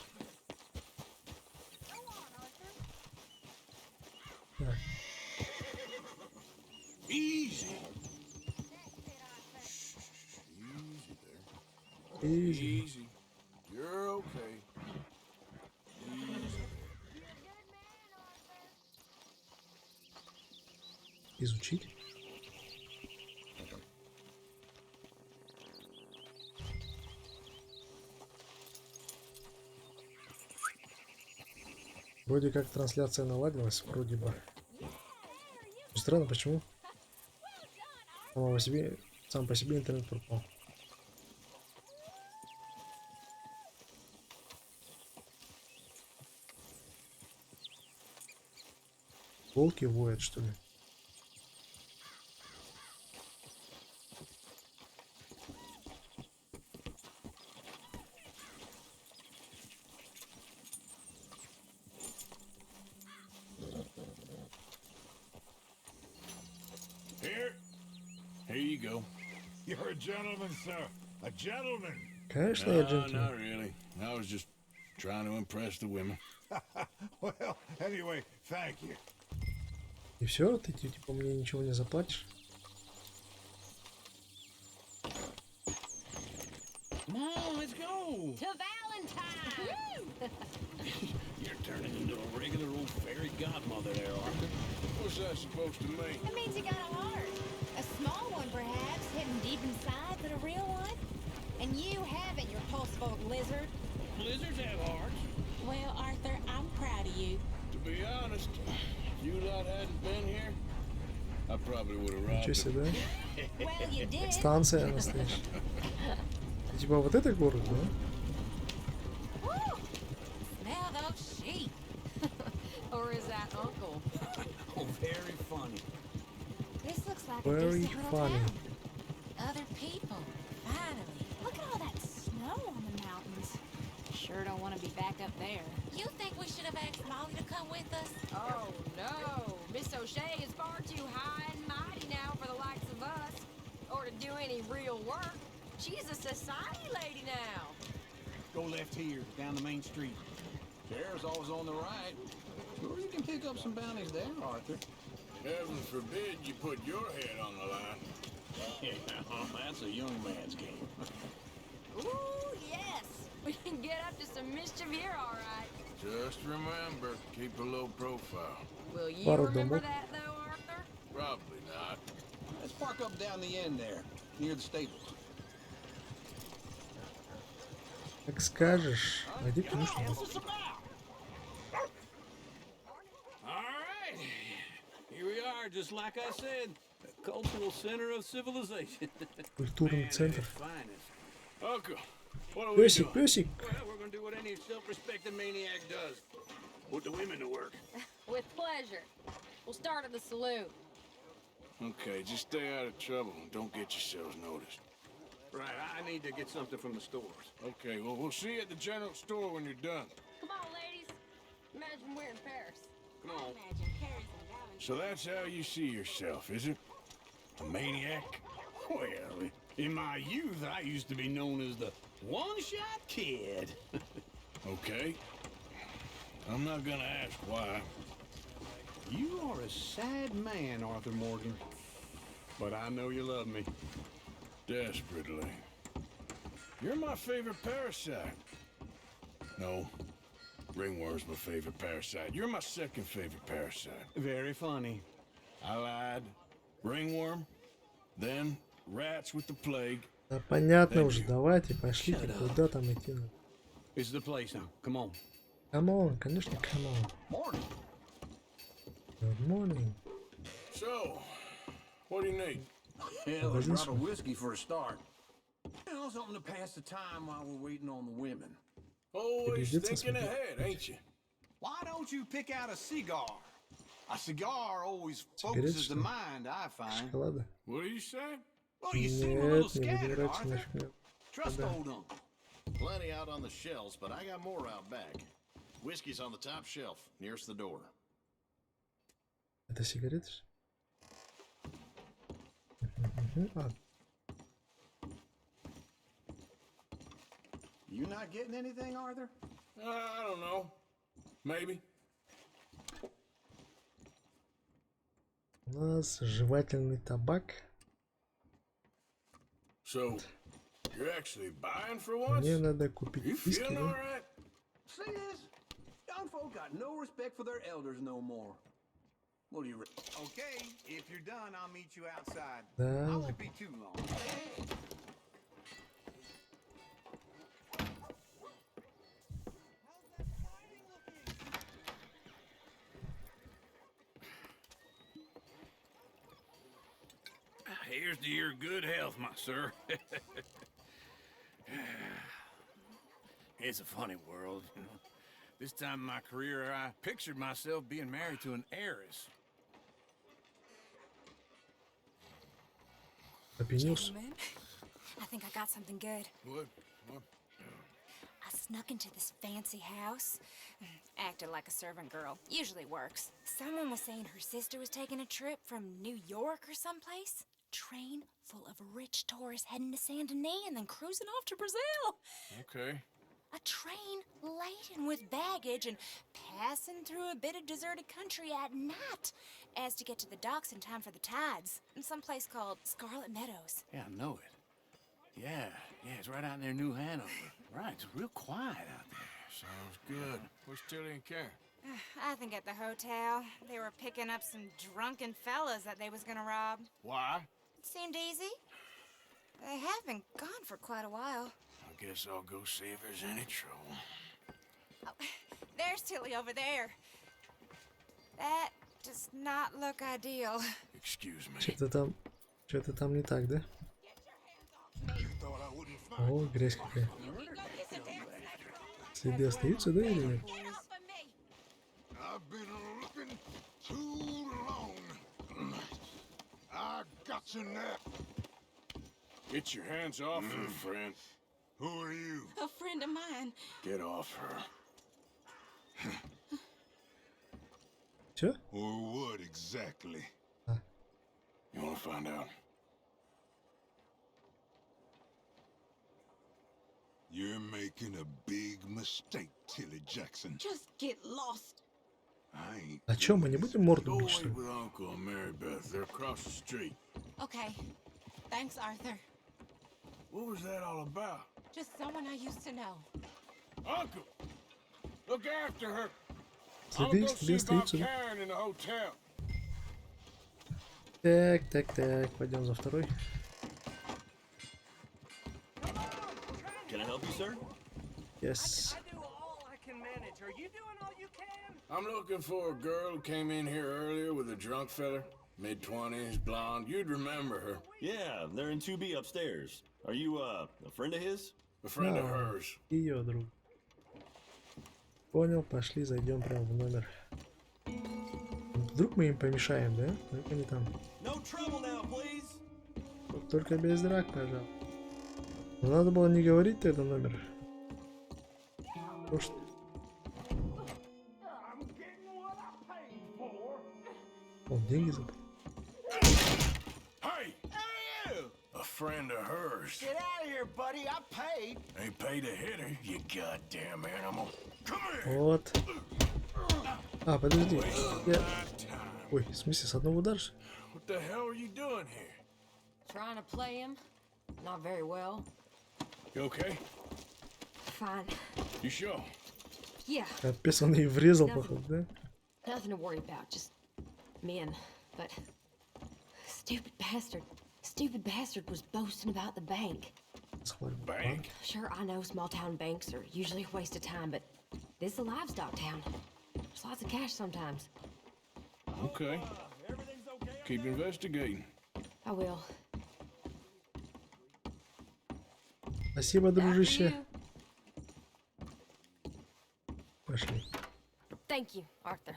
Так. Easy. Easy there. Easy. Easy. You're okay. Easy. Изучить. Вроде как трансляция наладилась, вроде бы. Странно, почему сам по себе интернет пропал. Волки воют, что ли? Here you go. You're a gentleman, sir. A gentleman. Конечно, я No, джентльмен. not really. I was just trying to impress the women. Well, anyway, thank you. И все, ты типа мне ничего не заплатишь? Come on, let's go. To Valentine! You're turning into a regular old fairy godmother there, Arthur. Well, What's that supposed to mean? It means you got a heart. A small one, perhaps, hidden deep inside, but a real one. And you haven't, you pulse-folk lizard. Lizards have hearts. Well, Arthur, I'm proud of you. To be honest, if you lot hadn't been here, I probably would have robbed Ничего it. себе. Well, you did. Станция настоящая. Типа вот это город, да? Woo! Smell those sheep. Or is that Uncle? Oh, very funny. This looks like Very a decent little funny. town. Other people. Finally. Look at all that snow on the mountains. Sure don't want to be back up there. You think we should have asked Molly to come with us? Oh, no. Miss O'Shea is far too high and mighty now for the likes of us. Or to do any real work. She's a society lady now. Go left here, down the main street. Sheriff's always on the right. Sure, you can pick up some bounties there, Arthur. Heaven forbid you put your head on the line. Yeah, that's a young man's game. Ooh, yes. We can get up to some mischief here, all right. Just remember, keep a low profile. Will you Пару remember домов. that, though, Arthur? Probably not. Let's park up down the end there, near the stables. Как скажешь. А где конечно? All right, here we are, just like I said, the cultural center of civilization. Культурный центр. Finest. Uncle, what are we Песик, doing? песик. Well, we're gonna do what any self-respecting maniac does. Put the women to work. With pleasure. We'll start at the saloon. Okay, just stay out of trouble and don't get yourselves noticed. Right, I need to get something from the stores. Okay, well, we'll see you at the general store when you're done. Come on, ladies. Imagine we're in Paris. Come on. Imagine Paris and Valentine. So that's how you see yourself, is it? A maniac? Well, in my youth, I used to be known as the one-shot kid. Okay. I'm not gonna ask why. You are a sad man, Arthur Morgan. But I know you love me. Desperately. You're my favorite parasite. No. Ringworm's my favorite parasite. You're my second favorite parasite. Very funny. I lied. Ringworm. Then rats with the plague. Да понятно уже, давайте, пошлите, куда там идти. It's the place now. Come on. Come on, конечно, come on. Morning. Good morning. So, what do you need? Hell, a drop of whiskey for a start. You know, something to pass the time while we're waiting on the women. Always Придется thinking смотреть. ahead, ain't you? Why don't you pick out a cigar? A cigar always Cigarette, focuses the что ли? mind, I find. Шоколада. What do you say? Well, you seem a little Нет, не scattered, выбирайте Arthur. наш. Trust Да. old uncle. Plenty out on the shelves, but I got more out back. Whiskey's on the top shelf, nearest the door. Это сигареты? Мгм. А, You not getting anything, Arthur? I don't know. Maybe. у нас жевательный табак. So, you're actually buying for once? Мне надо купить You виски, feeling да? all right? See this? Young folk got no respect for their elders no more. What do you Okay, if you're done, I'll meet you outside. Да. I won't be too long. Here's to your good health, my sir. It's a funny world, you know. This time in my career, I pictured myself being married to an heiress. Опьянился. Gentlemen, I think I got something good. What? I snuck into this fancy house, acted like a servant girl. Usually works. Someone was saying her sister was taking a trip from New York or someplace. Train full of rich tourists heading to Saint Denis and then cruising off to Brazil. Okay. A train laden with baggage and passing through a bit of deserted country at night as to get to the docks in time for the tides in some place called Scarlet Meadows. Yeah, I know it. Yeah, it's right out near New Hanover. Right, it's real quiet out there. Sounds good. Wish Tilly didn't care. I think at the hotel, they were picking up some drunken fellas that they was gonna rob. Why? It seemed easy. They have been gone for quite a while. I guess I'll go see if there's any trouble. Oh, there's Tilly over there. That does not look ideal. Excuse me. Что-то там не так, да? О, грязь какая. Следы остаются, да, или нет? I've been looking too long. I got you now. Get your hands off her, friend. Who are you? A friend of mine. Get off her. Чё? Or what exactly? You want to find out? You're making a big mistake, Tilly Jackson. Just get lost. I ain't. А чё, мы не будем морду Go бить, что away ли? with Uncle and Mary Beth. They're across the street. Okay. Thanks, Arthur. What was that all about? Just someone I used to know. Uncle! Look after her. Следы, I'm gonna go see следы about остаются, да? Karen in the hotel. Так, пойдем за второй. Can I help you, sir? Yes. I do all I can manage. Are you doing all you can? I'm looking for a girl who came in here earlier with a drunk fella. Mid-20s, blonde. You'd remember her. Yeah, they're in 2B upstairs. Are you, a friend of his? A friend of А, hers. ее друг. Понял, пошли, зайдем прямо в номер. Вдруг мы им помешаем, да? Как они там? No trouble now, please. Вот только без драк, пожалуйста. Но надо было не говорить тогда номер. Потому что... Он деньги забыл. Hey! A friend of hers. Get out of here, buddy. I paid. Ain't paid to hit her, you goddamn animal. Come here! Вот. А, подожди. Я... Ой, в смысле, с одного удара? What the hell are you doing here? Trying to play him? Not very well. You okay? Fine. You sure? Yeah, Капец, он и врезал, походу, да? nothing to worry about. Just men. But stupid bastard was boasting about the bank. Схватил. Bank? Sure, I know small town banks are usually a waste of time, but this is a livestock town. There's lots of cash sometimes. Okay. Keep investigating. I will. Спасибо, After дружище. you. Пошли. Thank you, Arthur.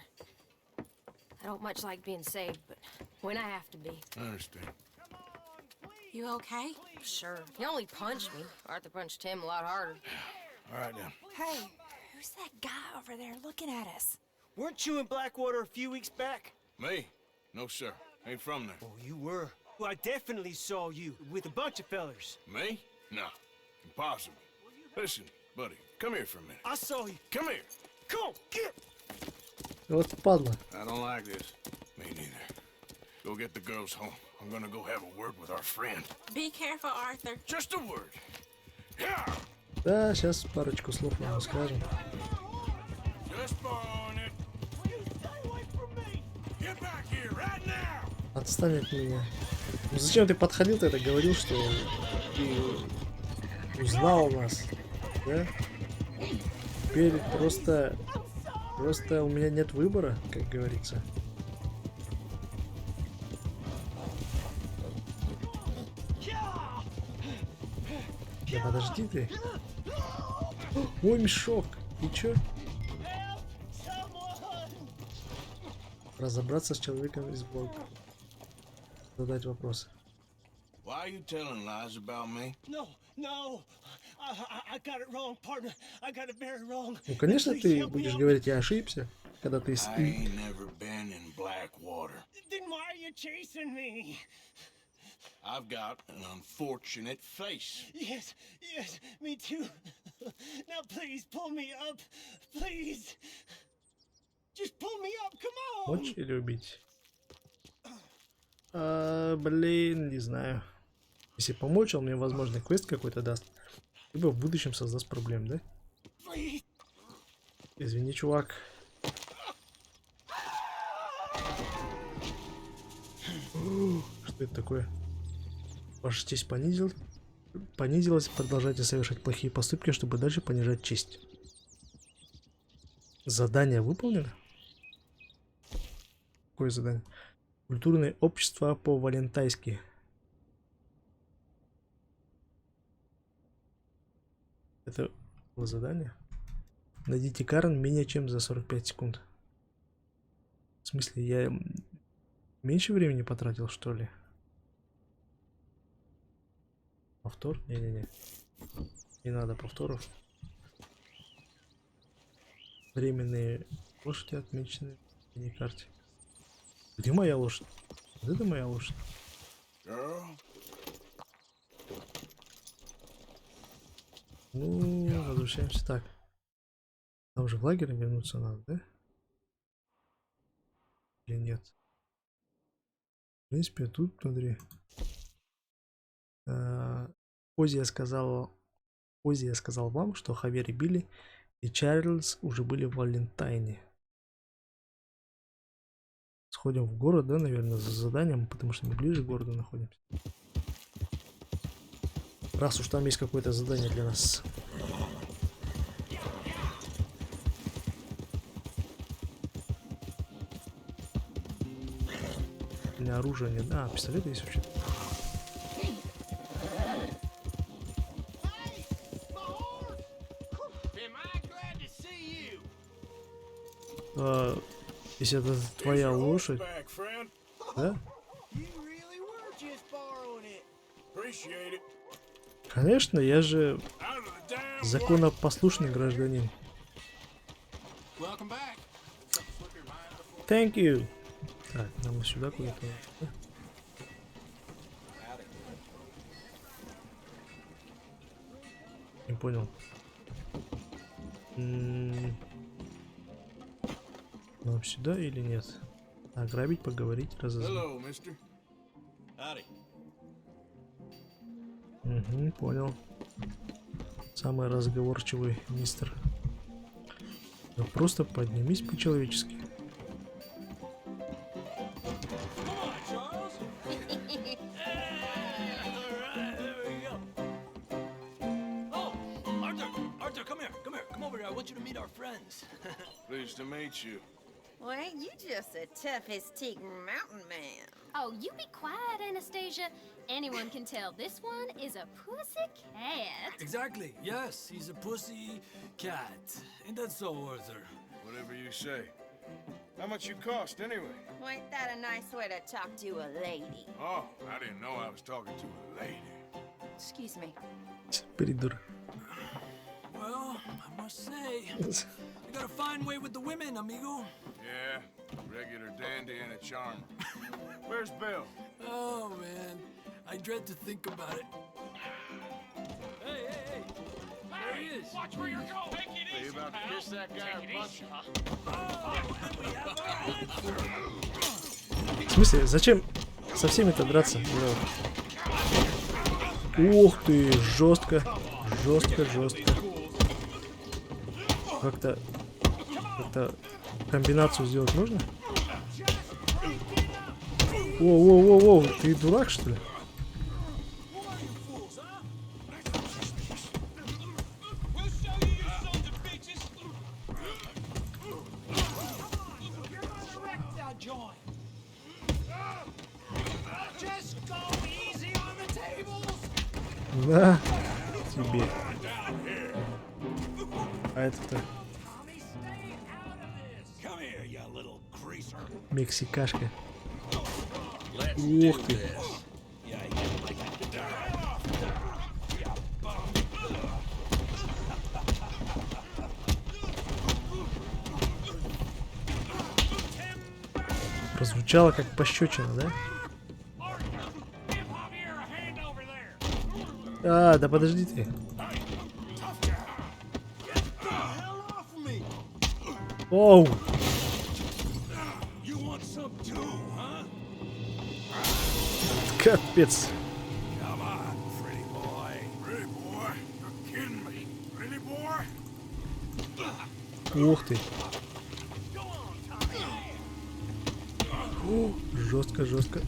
I don't much like being saved, but when I have to be. I understand. You okay? Sure. He only punched me. Arthur punched him a lot harder. All right, now. Hey, who's that guy over there looking at us? Weren't you in Blackwater a few weeks back? Me? No, sir. Ain't from there. Oh, you were. Well, I definitely saw you with a bunch of fellers. Me? No. Impossible. Listen, buddy, come here for a minute. I saw you. Come here. Come on, get! Вот падла. I don't like this. Me neither. Go get the girls home. I'm gonna go have a word with our friend. Be careful, Arthur. Just a word. Yeah. Да, сейчас парочку слов мы ему скажем. Just on it. Get back here right now. Отстань от меня. Ну зачем ты подходил тогда, говорил, что ты узнал нас, да? Теперь просто у меня нет выбора, как говорится. Да подожди ты. Ой, мешок. И чё? Разобраться с человеком из блока. Задать вопросы. Why are you telling lies about me? No. I got it wrong, partner. I got it very wrong. Ну, конечно, ты будешь говорить, я ошибся, когда ты... I ain't never been in Blackwater. Then why are you chasing me? I've got an unfortunate face. Yes, me too. Now please pull me up. Please. Just pull me up, come on. Помочь или убить? Блин, не знаю. Если помочь, он мне, возможно, квест какой-то даст. Либо в будущем создаст проблем, да? Извини, чувак. Что это такое? Ваша честь понизилась. Продолжайте совершать плохие поступки, чтобы дальше понижать честь. Задание выполнено? Какое задание? Культурное общество по-валентайски. Это было задание? Найдите Карен менее чем за 45 секунд. В смысле, я меньше времени потратил, что ли? Повтор? Не-не-не. Не надо повторов. Временные лошади отмечены на миникарте. Где моя лошадь? Вот это моя лошадь. Ну, возвращаемся так. Там же в лагерь вернуться надо, да? Или нет? В принципе, тут, смотри. Позже я сказал вам, что Хавьер и Билли и Чарльз уже были в Валентайне. Сходим в город, да, наверное, за заданием, потому что мы ближе к городу находимся. Раз уж там есть какое-то задание для нас. У меня оружия нет. А, пистолет есть вообще. Если это твоя лошадь, да? Конечно, я же законопослушный гражданин. Thank you. Так, нам сюда куда-то. Не понял. Нам сюда или нет? Ограбить, поговорить, разозлить. Угу, понял. Самый разговорчивый мистер. Да просто поднимись по-человечески. Pleased to meet you. Well, you just the toughest teak mountain man. Oh, you be quiet, Anastasia. Anyone can tell this one is a pussy cat. Exactly. Yes, he's a pussy cat. Ain't that so, Arthur? Whatever you say. How much you cost, anyway? Well, ain't that a nice way to talk to a lady? Oh, I didn't know I was talking to a lady. Excuse me. Придурок. Well, I must say, you got a fine way with the women, amigo. Yeah, regular dandy and a charmer. Where's Bill? Oh, man. I dread to think about it. Hey, hey, hey. There he is. Watch where you're going. Take it easy, You about to kiss that guy or punch him? В смысле, зачем со всеми-то драться? Ух ты, жестко, жестко, жестко. Как-то комбинацию сделать можно? Воу, ты дурак, что ли? Да, тебе. А это-то мексикашка. Ух ты. Прозвучало как пощечина, да? А, да подожди ты. Оу. Капец. О, жестко, жестко.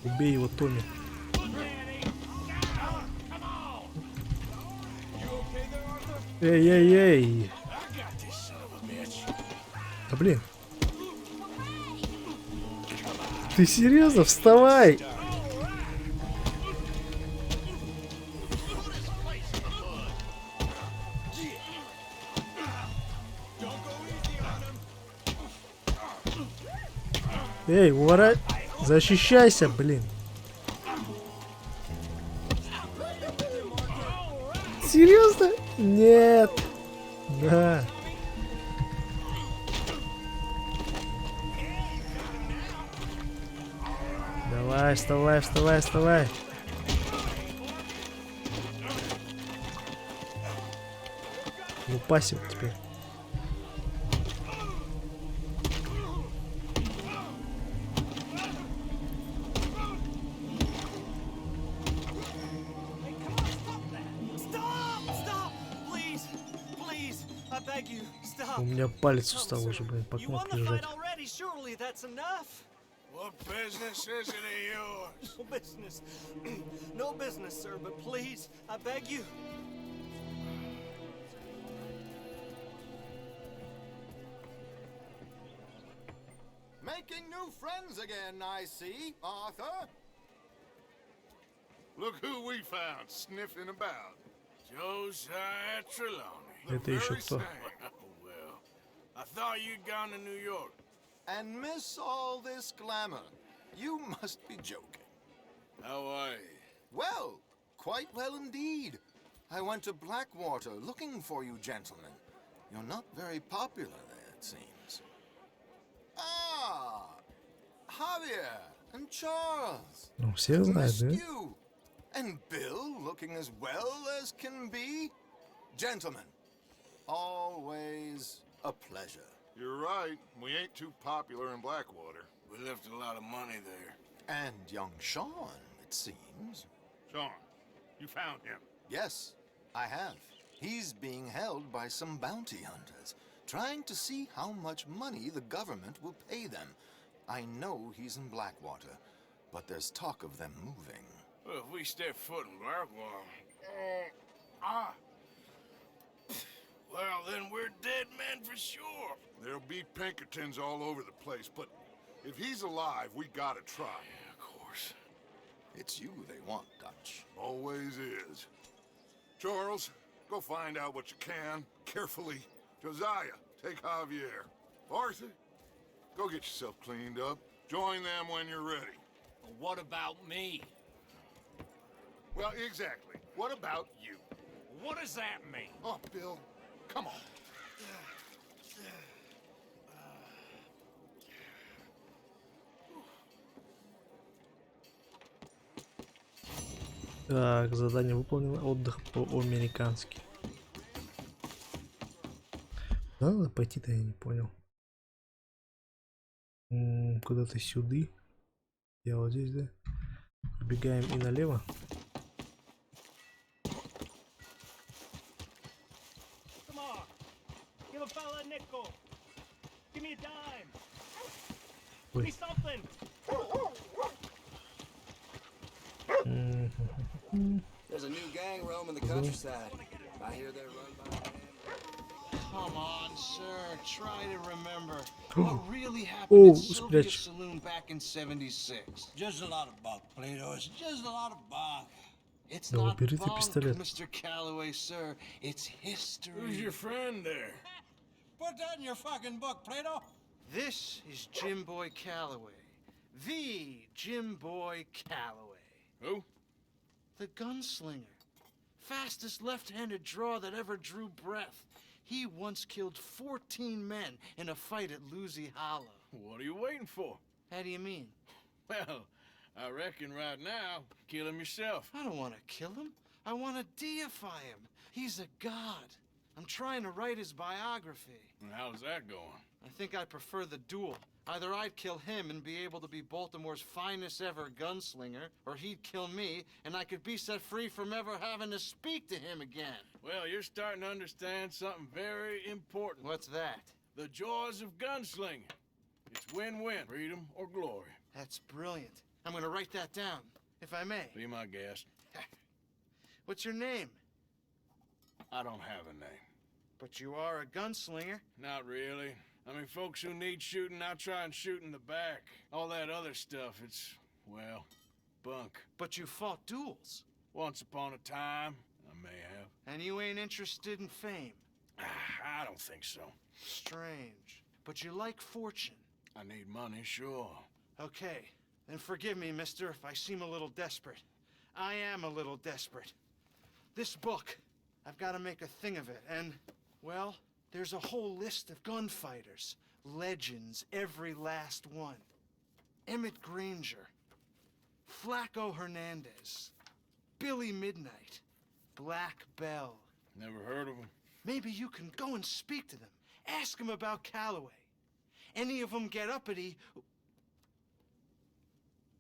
Убей его, Томми. Эй-эй-эй. Да блин. Ты серьезно? Вставай! Эй, уворай! Защищайся, блин! Серьезно? Нет! Да. Давай, вставай, вставай, вставай. Ну, пасек теперь. У меня палец устал уже, блин, по кнопке жать. What business is it of yours? No business. No business, sir, but please, I beg you. Making new friends again, I see, Arthur. Look who we found sniffing about. Josiah Trelawney. Это еще кто? Well, I thought you'd gone to New York. And miss all this glamour. You must be joking. How are you? Well, quite well indeed. I went to Blackwater looking for you gentlemen. You're not very popular there, it seems. Ah, Javier and Charles. Ну, все знают, да? You. And Bill looking as well as can be. Gentlemen, always a pleasure. You're right. We ain't too popular in Blackwater. We left a lot of money there. And young Sean, it seems. Sean, you found him? Yes, I have. He's being held by some bounty hunters, trying to see how much money the government will pay them. I know he's in Blackwater, but there's talk of them moving. Well, if we step foot in Blackwater... Well, then we're dead men for sure. There'll be Pinkertons all over the place, but if he's alive, we gotta try. Yeah, of course. It's you they want, Dutch. Always is. Charles, go find out what you can, carefully. Josiah, take Javier. Arthur, go get yourself cleaned up. Join them when you're ready. Well, what about me? Well, exactly. What about you? What does that mean? Oh, Bill, come on. Так, задание выполнено. Отдых по-американски. Да, надо пойти-то, я не понял. Куда-то сюда. Я вот здесь, да? Убегаем и налево. Ой. There's a new gang roaming the countryside. I hear they're run by a man. Come on, sir. Try to remember what really happened at Sylvia's Saloon back in '76. Just a lot of bunk, Plato. It's just a lot of bunk. It's not bunk, Mr. Calloway, sir. It's history. Who's your friend there? Put that in your fucking book, Plato. This is Jim Boy Calloway. The Jim Boy Calloway. Who? The gunslinger. Fastest left-handed draw that ever drew breath. He once killed 14 men in a fight at Lucy Hollow. What are you waiting for? How do you mean? Well, I reckon right now, kill him yourself. I don't want to kill him. I want to deify him. He's a god. I'm trying to write his biography. And how's that going? I think I prefer the duel. Either I'd kill him and be able to be Baltimore's finest ever gunslinger, or he'd kill me and I could be set free from ever having to speak to him again. Well, you're starting to understand something very important. What's that? The joys of gunslinging. It's win-win, freedom or glory. That's brilliant. I'm gonna write that down, if I may. Be my guest. What's your name? I don't have a name. But you are a gunslinger. Not really. I mean, folks who need shooting, I try and shoot in the back. All that other stuff, it's, well, bunk. But you fought duels. Once upon a time, I may have. And you ain't interested in fame. I don't think so. Strange. But you like fortune. I need money, sure. Okay. Then forgive me, mister, if I seem a little desperate. I am a little desperate. This book, I've got to make a thing of it, and, well, there's a whole list of gunfighters. Legends, every last one. Emmett Granger. Flaco Hernandez. Billy Midnight. Black Bell. Never heard of them. Maybe you can go and speak to them. Ask them about Calloway. Any of them get uppity,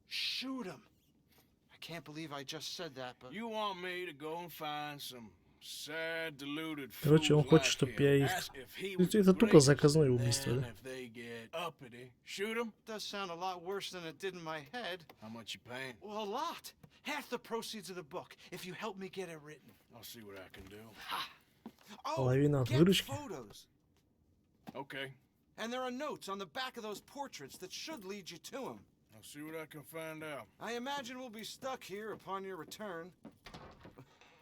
shoot them. I can't believe I just said that, but... You want me to go and find some sad, deluded Короче, он хочет, чтобы я их... Это только заказное убийство, да? Shoot them? Does sound a lot worse than it did in my head. How much you paying? Well, a lot. Half the proceeds of the book, if you help me get it written. I'll see what I can do. Половина от Get выручки. photos. Okay. And there are notes on the back of those portraits that should lead you to them. I'll see what I can find out. I imagine we'll be stuck here upon your return.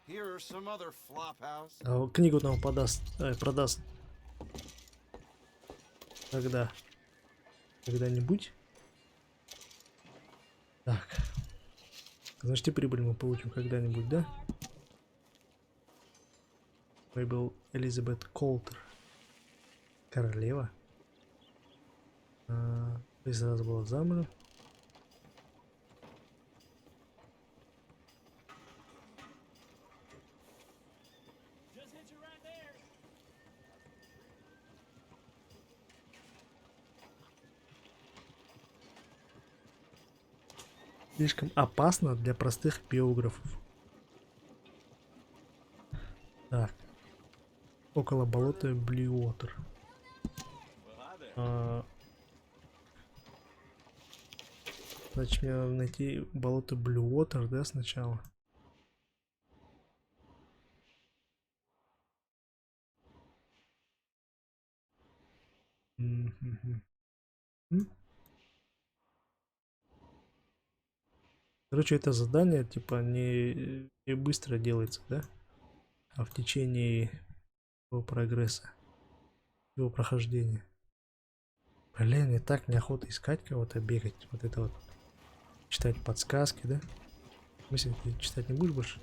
Here are some other flophouse. Книгу нам продаст. Когда? Когда-нибудь? Так. Значит, и прибыль мы получим когда-нибудь, да? Мейбл Элизабет Колтер. Королева. Здесь раз была замужем. Слишком опасно для простых биографов. Так. Около болота Блюотер. Значит, мне надо найти болото Блюотер, да, сначала? Короче, это задание, типа, не быстро делается, да? А в течение его прогресса, его прохождения. Блин, мне так неохота искать кого-то, бегать, вот это вот. Читать подсказки, да? В смысле, ты читать не будешь больше?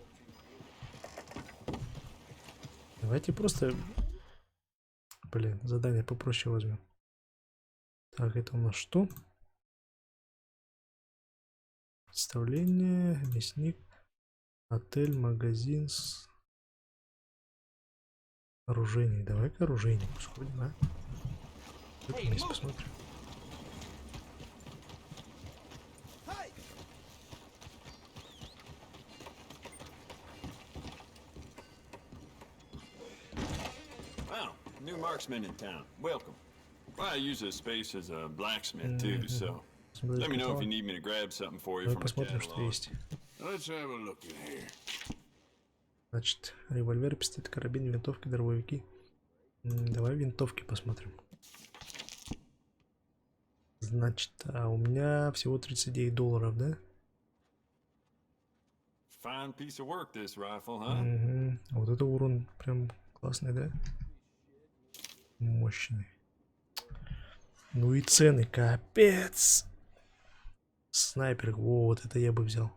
Давайте просто... Блин, задание попроще возьмем. Так, это у нас что? Представление, мясник, отель, магазин с оружием. Давай-ка оружейник сходим, а? Вниз посмотрим. Wow, new marksman in town. Welcome. Well, I use this space as a blacksmith too, so let me know if you need me to grab something for you from the посмотрим, что есть. Let's have a look in here. Значит, револьвер, пистолет, карабин, винтовки, дробовики. Давай винтовки посмотрим. Значит, а у меня всего $39, да? Fine piece of work, this rifle, huh? Вот это урон прям классный, да? Мощный. Ну и цены, капец. Снайпер, вот это я бы взял.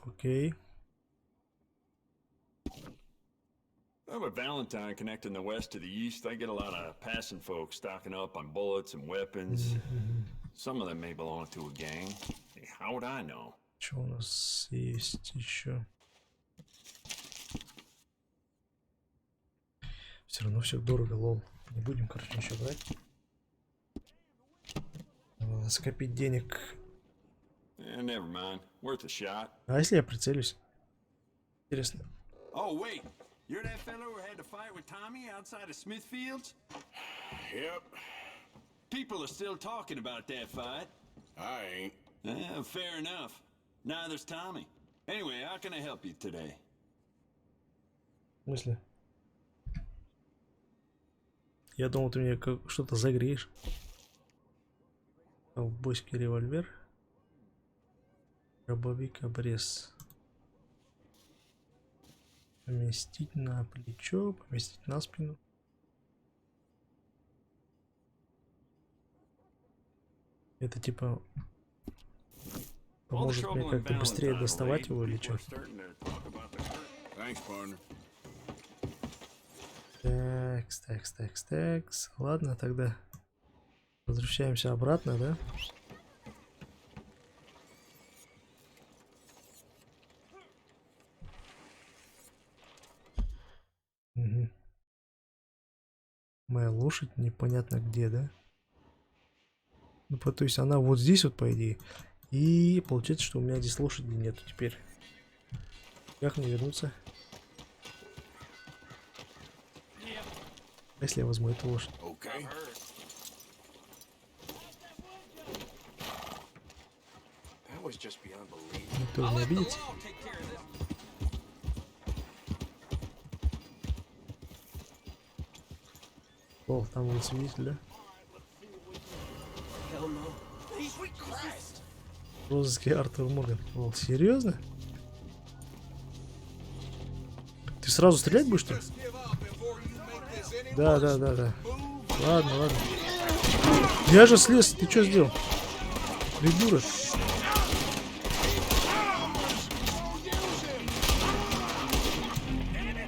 Окей. Well, with Valentine connecting the west to the east, I get a lot of passing folks stocking up on bullets and weapons. Some of them may belong to a gang. Hey, how would I know? Что у нас есть еще? Все равно все дорого, лол. Не будем, короче, ничего брать. Скопить денег Never mind. Worth a shot. А если я прицелюсь? Интересно. Oh, wait. You're that fellow who had to fight with Tommy outside of Smithfield's? Yep. People are still talking about that fight. I ain't. Fair enough. Neither's Tommy. Anyway, how can I help you today? В смысле? Я думал, ты мне что-то загреешь. Ковбойский револьвер. Дробовик обрез. Поместить на плечо, поместить на спину. Это типа поможет мне как-то быстрее доставать его или что? Такс. Ладно, тогда возвращаемся обратно, да? Угу. Моя лошадь непонятно где, да? Ну, то есть она вот здесь вот, по идее. И получается, что у меня здесь лошади нету теперь. Как мне вернуться? Если я возьму эту лошадь. Никто не обидится. О, там вот свидетель, да? Розыски Артур Морган. О, серьезно? Ты сразу стрелять будешь, что ли? Да. Ладно. Я же слез, ты что сделал? Придурок.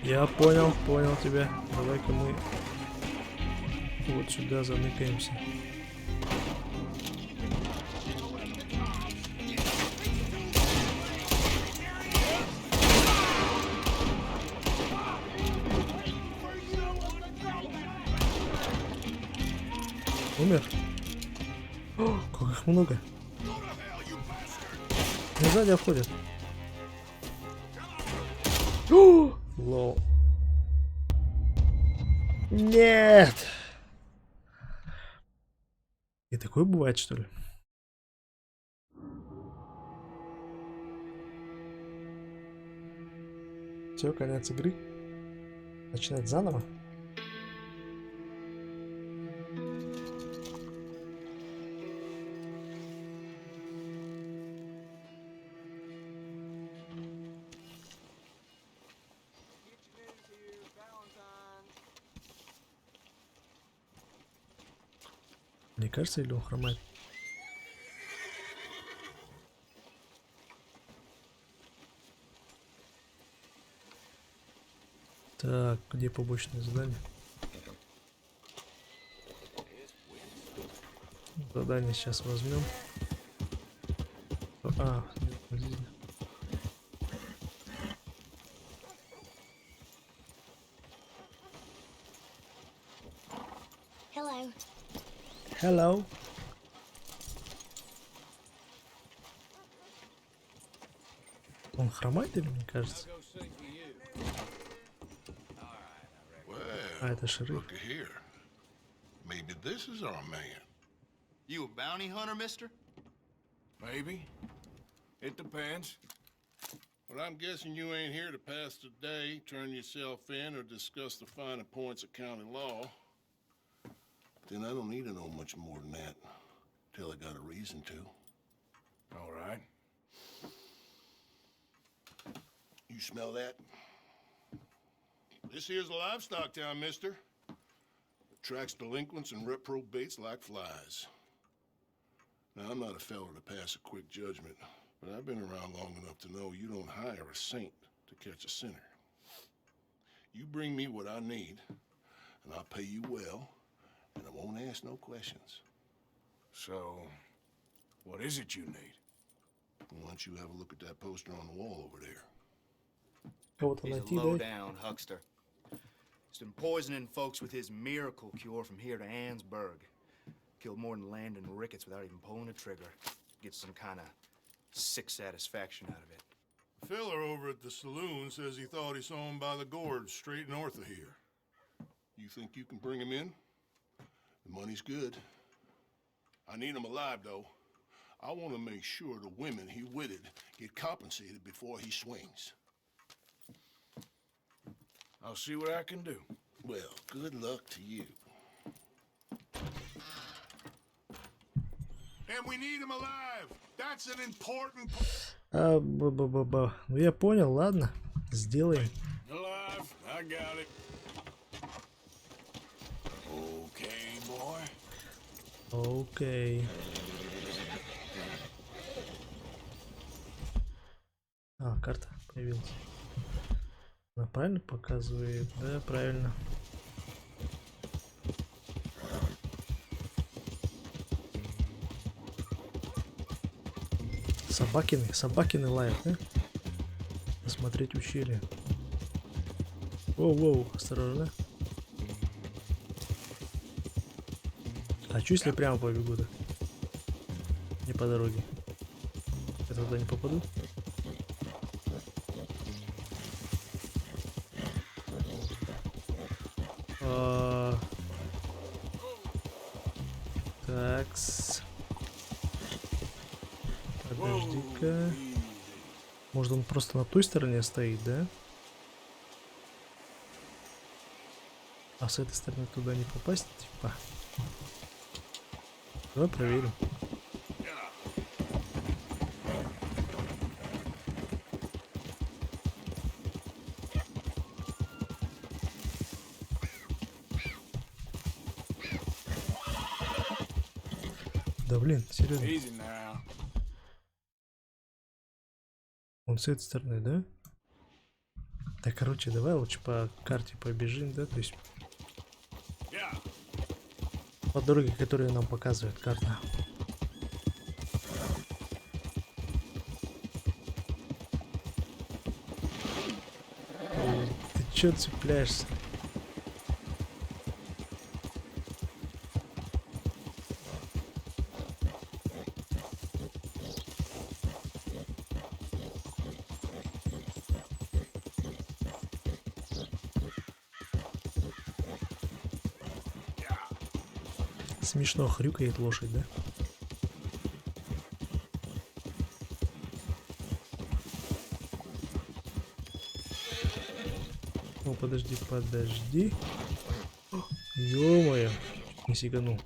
Я понял тебя. Давай-ка мы вот сюда замыкаемся. Умер? О, как их много. Не сзади обходят. Лол. Нет! И такое бывает, что ли? Все, конец игры. Начинать заново. Мне кажется, или он хромает? Так, где побочное задание? Задание сейчас возьмем. Здесь. Hello. Он хромает или мне кажется? Это шериф. Maybe this is our man. You a bounty hunter, mister? Maybe. It depends. Well, I'm guessing you ain't here to pass the day, turn yourself in, or discuss the finer points of county law. Then I don't need to know much more than that, till I got a reason to. All right. You smell that? This here's a livestock town, mister. Attracts delinquents and reprobates like flies. Now, I'm not a fella to pass a quick judgment, but I've been around long enough to know you don't hire a saint to catch a sinner. You bring me what I need, and I'll pay you well, and I won't ask no questions. So, what is it you need? Why don't you have a look at that poster on the wall over there? He's a low-down huckster. He's been poisoning folks with his miracle cure from here to Annesburg. Killed more than Landon Ricketts without even pulling a trigger. Gets some kind of sick satisfaction out of it. The fella over at the saloon says he thought he saw him by the gorge straight north of here. You think you can bring him in? The money's good. I need him alive, though. I want to make sure the women he witted get compensated before he swings. I'll see what I can do. Well, good luck to you. And we need him alive. That's an important... Ну я понял, ладно. Сделаем. Alive, I got it. Okay, boy. Окей. А, карта появилась. Она правильно показывает? Да, правильно. Собакины лают, да? Посмотреть ущелье. Воу-воу, осторожно. А чё, если прямо побегу-то? Не по дороге. Я туда не попаду? Такс. Подожди-ка. Может, он просто на той стороне стоит, да? А с этой стороны туда не попасть, типа. Давай проверим. Да блин, серьезно. Он с этой стороны, да? Так, короче, давай лучше по карте побежим, да? То есть по дороге, которую нам показывает карта. Ты чё цепляешься? Смешно хрюкает лошадь, да? О, подожди, подожди. Ё-моё, не сиганул.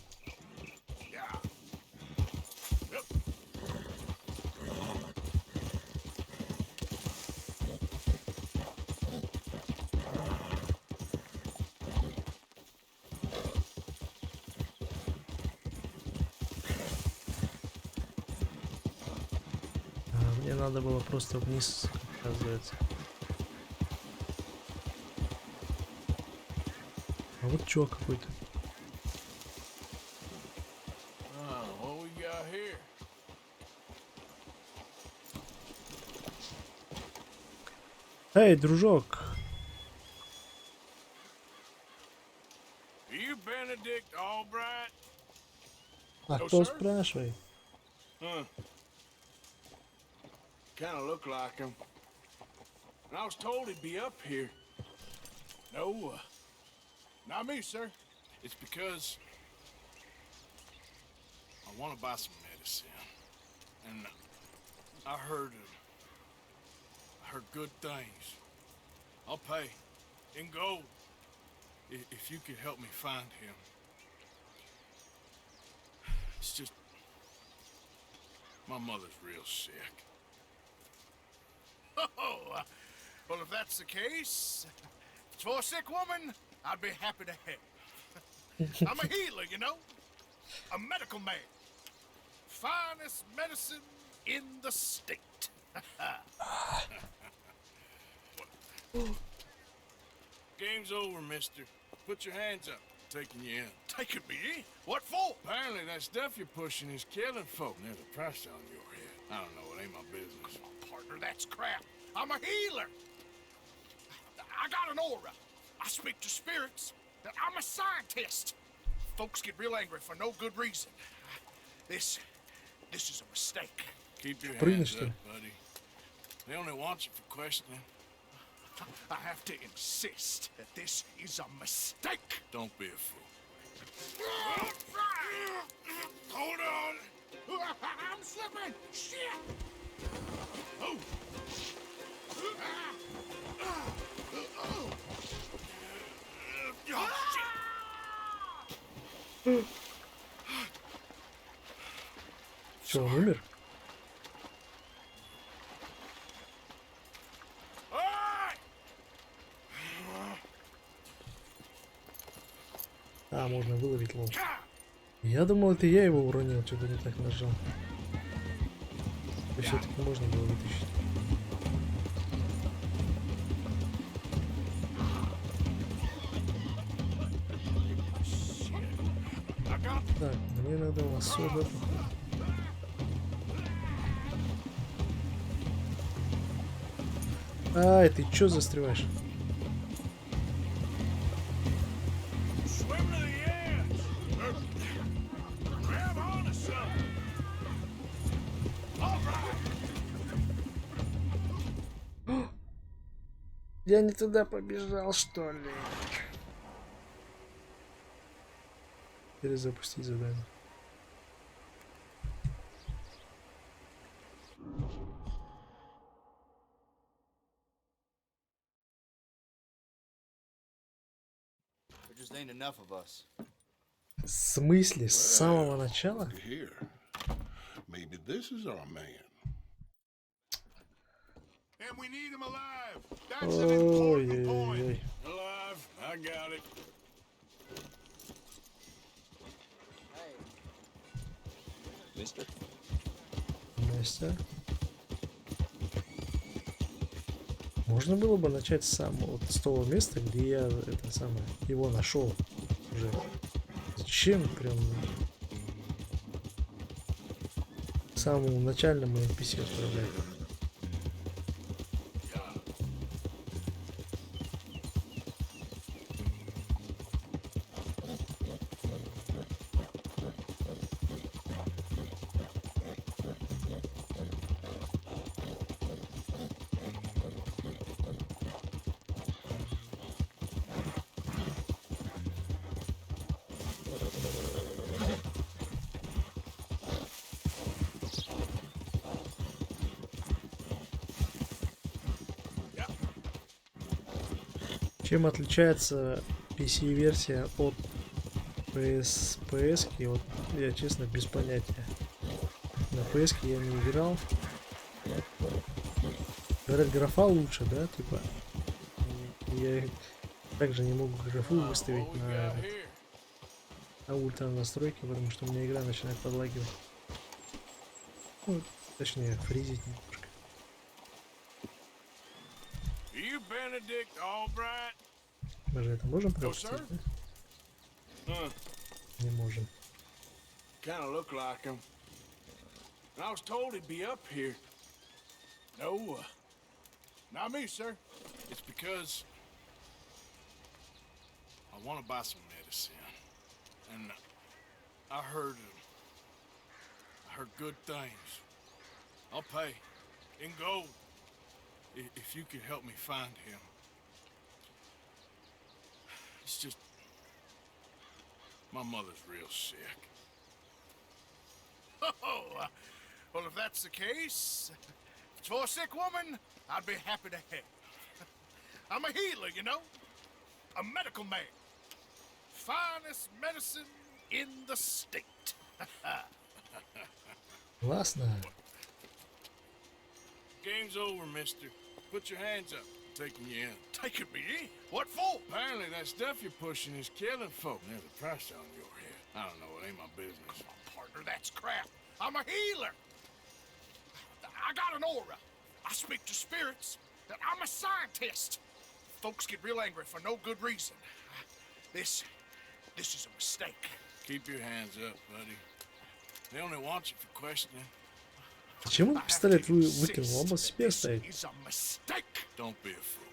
Мне надо было просто вниз, оказывается. А вот чувак какой-то. Эй, дружок! А кто спрашивает? Kind of look like him. And I was told he'd be up here. No, not me, sir. It's because I want to buy some medicine. And I heard good things. I'll pay in gold if you could help me find him. It's just my mother's real sick. Oh, well, if that's the case, for a sick woman, I'd be happy to help. I'm a healer, you know? A medical man. Finest medicine in the state. Game's over, mister. Put your hands up. Taking you in. Taking me in? What for? Apparently that stuff you're pushing is killing folk. There's a price on your head. I don't know, it ain't my business. Come on, partner, that's crap. I'm a healer. I got an aura. I speak to spirits. I'm a scientist. Folks get real angry for no good reason. This is a mistake. Keep your Прыгни, hands что ли? up, buddy. They only want you for questioning. I have to insist that this is a mistake. Don't be a fool. Hold on. I'm slipping. Shit. Oh. Че, он умер? А, можно выловить лом. Я думал, это я его уронил, что-то не так нажал. И все-таки можно было вытащить. Так, мне надо лассо, да? Ай, ты чё застреваешь? Я не туда побежал, что ли? Перезапустить задание. There just ain't enough of us. В смысле? С самого начала? Here. Maybe this is our man. And we need him alive. That's an important point. Alive. I got it. Mister? Настя. Можно было бы начать вот с того места, где я его нашел уже. Зачем прям к самому начальному NPC отправлять? Чем отличается PC-версия от PS-ки, вот я честно без понятия. На PS-ке я не играл. Говорят, графа лучше, да, типа. Я также не могу графу выставить на ультра настройки, потому что у меня игра начинает подлагивать. Ну, точнее, фризить немножко. Мы же это можем пропустить, да? Не можем. Kind of look like him. I was told he'd be up here. No, not me, sir. It's because I want to buy some medicine, and I heard good things. I'll pay in gold if you could help me find him. It's just my mother's real sick. Oh, well, if that's the case, if it's for a sick woman, I'd be happy to help. I'm a healer, you know? A medical man. Finest medicine in the state. Классно. Game's over, mister. Put your hands up. Taking you in. Taking me in? What for? Apparently that stuff you're pushing is killing folk. There's a price on your head. I don't know, it ain't my business. Partner, that's crap. I'm a healer. I got an aura. I speak to spirits. I'm a scientist. Folks get real angry for no good reason. This is a mistake. Keep your hands up, buddy. They only want you for questioning. Почему пистолет выкинул? Он бы себе оставить. Don't be a fool.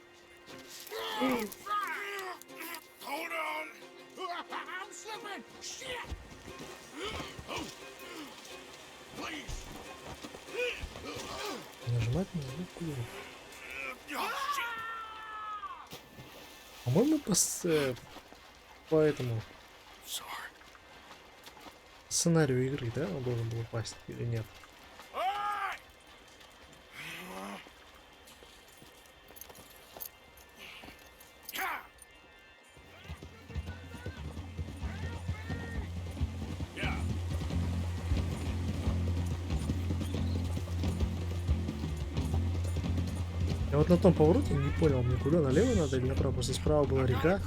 Hold on. I'm slipping. Shit. Please. Поднимать меня, ну, куда? По-моему, по этому сценарию игры, да, он должен был упасть или нет? Я вот на том повороте не понял, мне куда, налево надо или направо? Просто справа была река.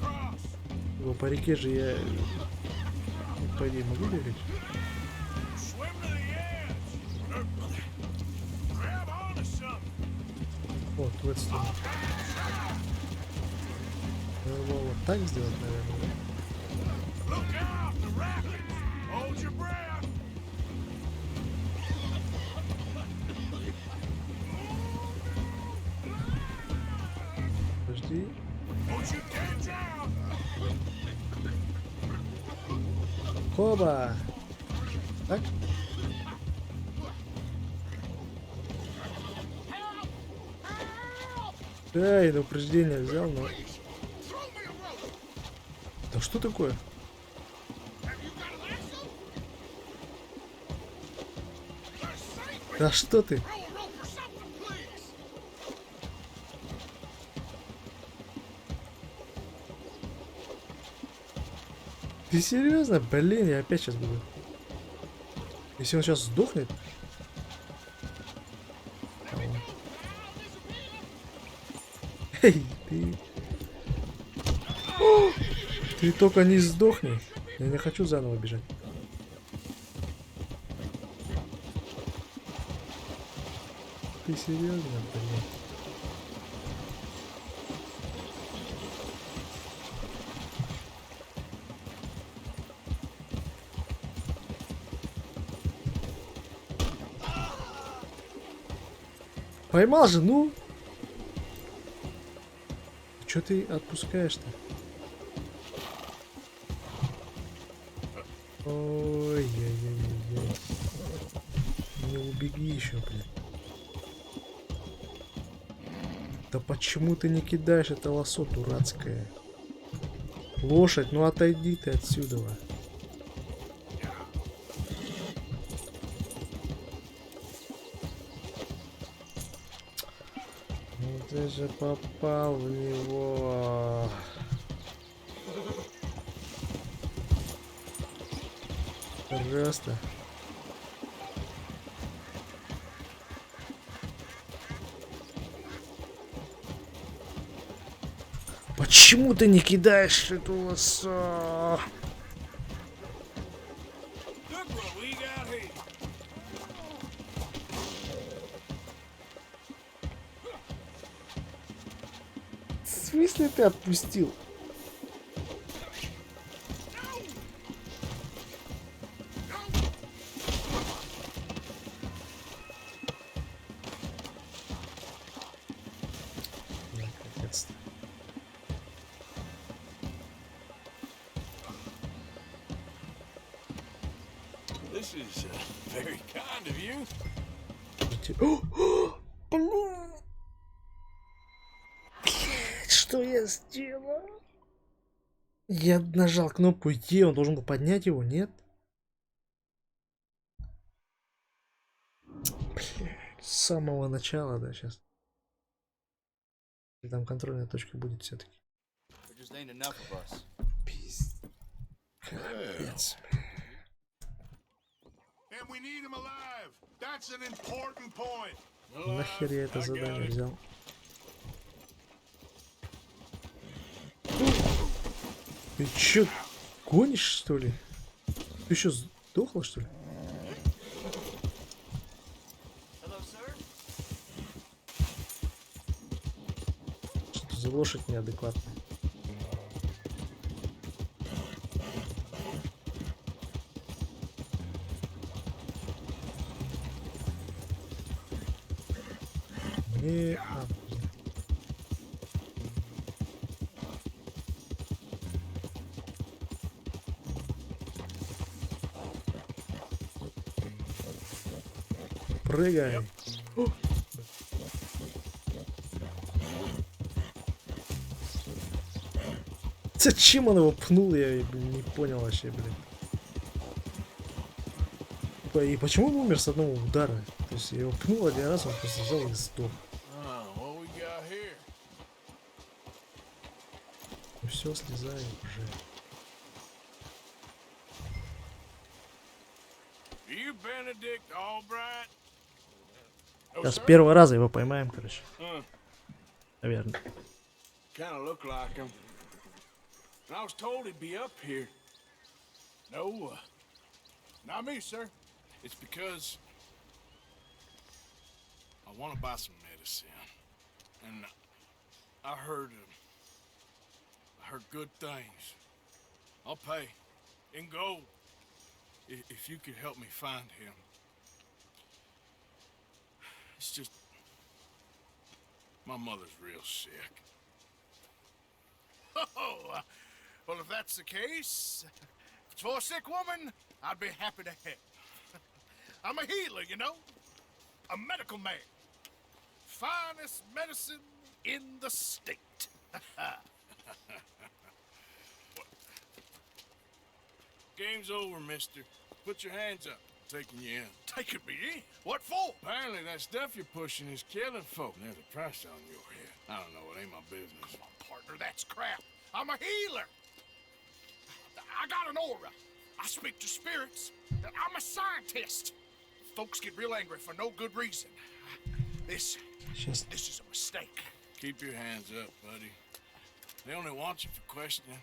Ну, по реке же я, ну, по идее, могу бегать? Вот, в эту сторону. Надо было вот так сделать, наверное, да? Подожди. Хоба! Так? Да, это упреждение взял, но... Да что такое? Да что ты? Ты серьезно? Блин, я опять сейчас буду. Если он сейчас сдохнет. Эй, ты... О! Ты только не сдохни. Я не хочу заново бежать. Ты серьезно, блин? Поймал же, ну? Чё ты отпускаешь-то? Ой-яй-яй-яй. Не убеги еще, блин. Да почему ты не кидаешь это лосо дурацкое? Лошадь, ну отойди ты отсюда. Ну ты же попал в него. Просто. Почему ты не кидаешь эту лосо? В смысле ты отпустил? Наконец-то. This is very kind of you. Что я сделал? Я нажал кнопку Е, он должен был поднять его, нет? Блин, с самого начала, да, сейчас. И там контрольная точка будет все-таки. Пиздец. Нахер я это задание взял? Ты чё, гонишь, что ли? Ты еще сдохла, что ли? Что за лошадь неадекватная? Мне... Прыгай. Зачем он его пнул, я блин, не понял вообще, блин. И почему он умер с одного удара? То есть я его пнул один раз, он просто взял и сдох. И все, слезаю уже. Сейчас с первого раза его поймаем, короче. Наверное. Kind of look like him. And I was told he'd be up here. No, not me, sir. It's because I want to buy some medicine, and I heard good things. I'll pay in gold if you could help me find him. It's just my mother's real sick. Oh, well, if that's the case, if it's for a sick woman, I'd be happy to help. I'm a healer, you know? A medical man. Finest medicine in the state. Game's over, mister. Put your hands up. I'm taking you in. Taking me in? What for? Apparently that stuff you're pushing is killing folk. There's a price on your head. I don't know, it ain't my business. Partner, that's crap. I'm a healer. I got an aura. I speak to spirits. I'm a scientist. Folks get real angry for no good reason. This is a mistake. Keep your hands up, buddy. They only want you for questioning.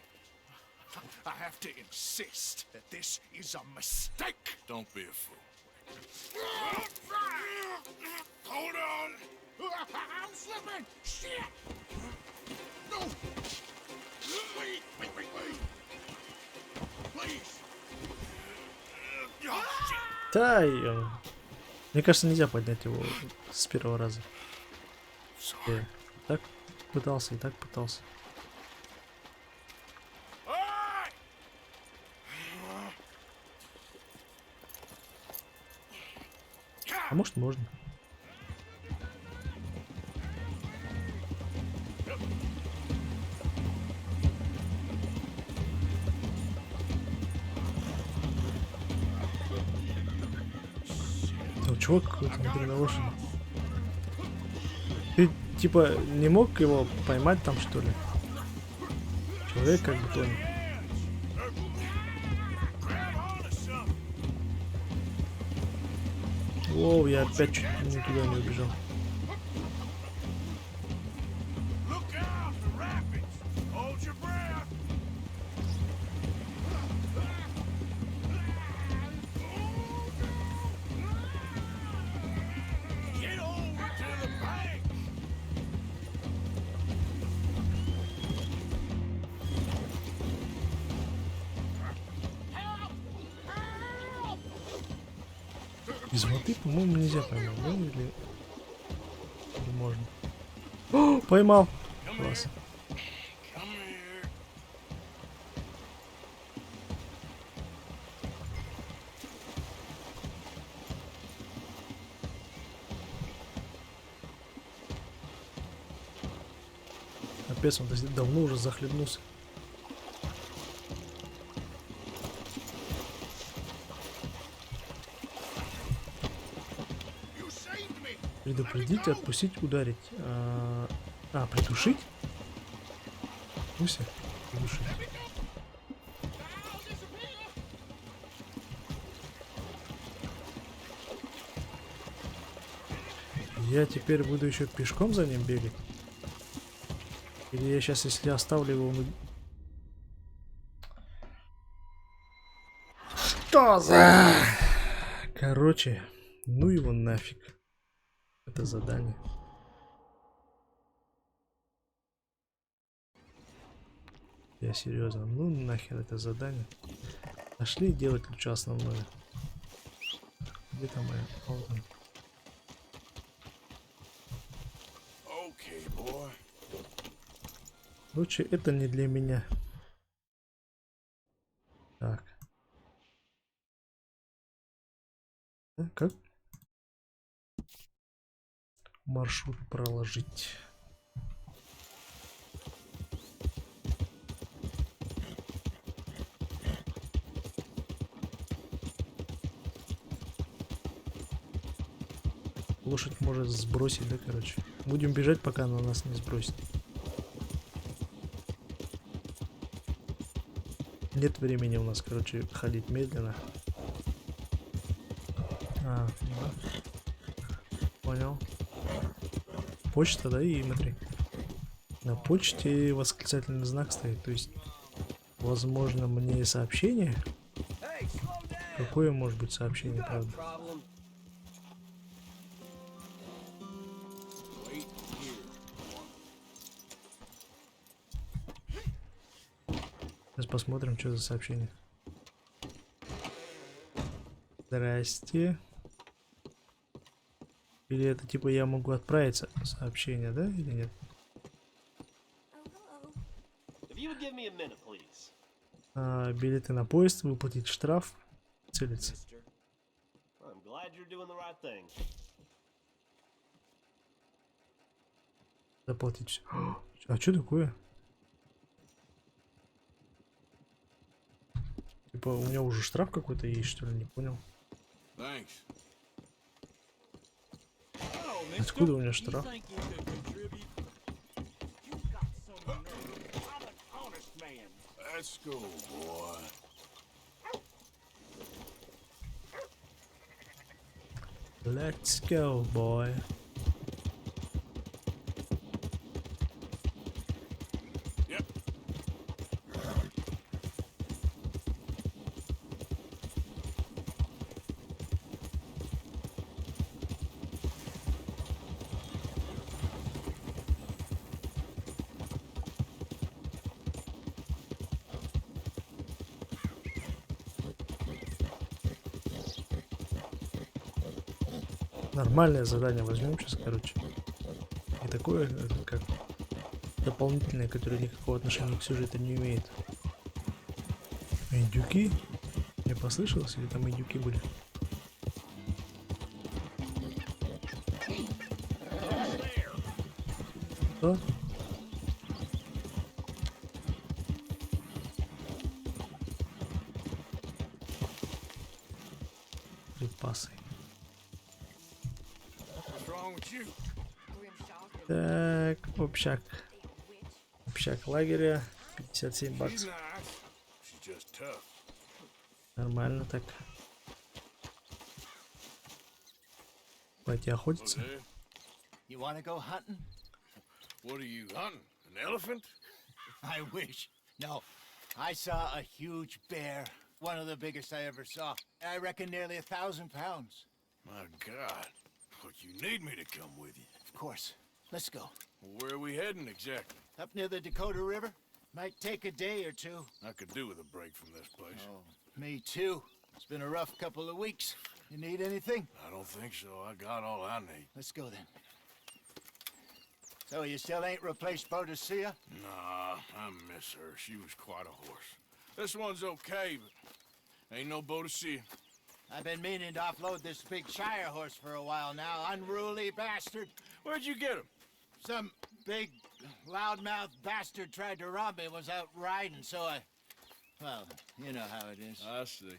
I have to insist that this is a mistake. Don't be a fool. Hold on. I'm slipping. Shit. No. Wait. Please. Да, мне кажется, нельзя поднять его с первого раза. Я так пытался и так пытался. А может, можно. Чувак какой-то непереношенный. Ты типа не мог его поймать там, что ли? Человек как бы тонет. Воу, я опять чуть никуда не убежал. Из воды, по-моему, нельзя поймать, да? Или можно? О, поймал! Класс. Капец, он давно уже захлебнулся. Предупредить, отпустить, ударить. Придушить? Пусть придушить. Я теперь буду еще пешком за ним бегать? Или я сейчас, если оставлю его... Что за... Короче, ну его нафиг. Это задание. Я серьезно, ну нахер это задание. Нашли делать лучше основное. Где там моя? Вот он. Лучше это не для меня. Так. Как? Маршрут проложить. Лошадь может сбросить, да, короче. Будем бежать, пока она нас не сбросит. Нет времени у нас, короче, ходить медленно. Да. Понял. Почта, да, и смотри. На почте восклицательный знак стоит, то есть, возможно, мне сообщение. Какое может быть сообщение, правда? Сейчас посмотрим, что за сообщение. Здрасте. Или это типа я могу отправить сообщение, да, или нет? Билеты на поезд, выплатить штраф, целиться. Заплатить все. А что такое? Типа у меня уже штраф какой-то есть, что ли, не понял. Откуда у меня штраф? Let's go, boy. Let's go, boy. Yep. Нормальное задание возьмем сейчас, короче. И такое, как дополнительное, которое никакого отношения к сюжету не имеет. Индюки? Мне послышалось, или там индюки были? Что? Припасы. Так, общак. Общак лагеря. 57 баксов. Нормально так. Пойти охотиться. You wanna go hunting? What are you hunting? An elephant? I wish. No. I saw a huge bear. One of the biggest I ever saw. I reckon nearly 1,000 pounds. My God. But you need me to come with you. Of course. Let's go. Well, where are we heading exactly? Up near the Dakota River. Might take a day or two. I could do with a break from this place. Oh, me too. It's been a rough couple of weeks. You need anything? I don't think so. I got all I need. Let's go then. So you still ain't replaced Boadicea? Nah, I miss her. She was quite a horse. This one's okay, but ain't no Boadicea. I've been meaning to offload this big Shire horse for a while now. Unruly bastard. Where'd you get him? Some big, loudmouth bastard tried to rob me, was out riding, so I... Well, you know how it is. I see.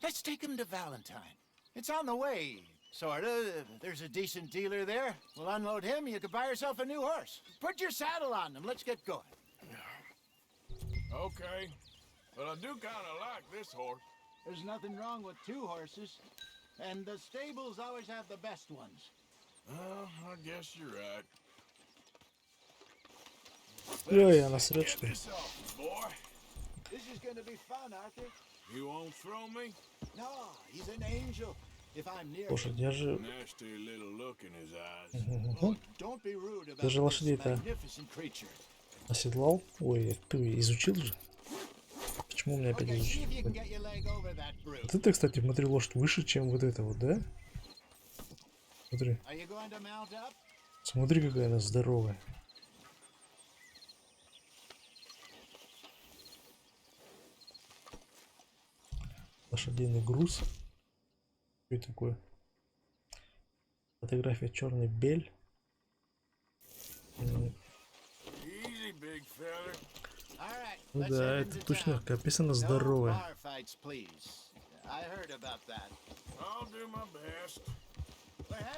Let's take him to Valentine. It's on the way, sorta. There's a decent dealer there. We'll unload him, you can buy yourself a new horse. Put your saddle on him, let's get going. Okay. But I do kind of like this horse. There's nothing wrong with two horses. And the stables always have the best ones. Well, I guess you're right. Ой, она срет, что ли? This is gonna be fun, Arthur. You won't throw me? No, he's an angel. If I'm near Слушай, я же... Nasty little look in his eyes. Don't be rude about Ты же this лошадей-то magnificent creature. оседлал? Ой, ты изучил же? Почему у меня опять Okay, see изучил? if you can get your leg over that brute. Вот это, кстати, смотри, лошадь выше, чем вот это вот, да? Смотри. Are you going to mount up? Смотри, какая она здоровая. Лошадиный груз. Что это такое? Фотография черный бель. Easy, big fella. Ну да, это точно как описано здоровая. Bar fights, please. I heard about that. I'll do my best.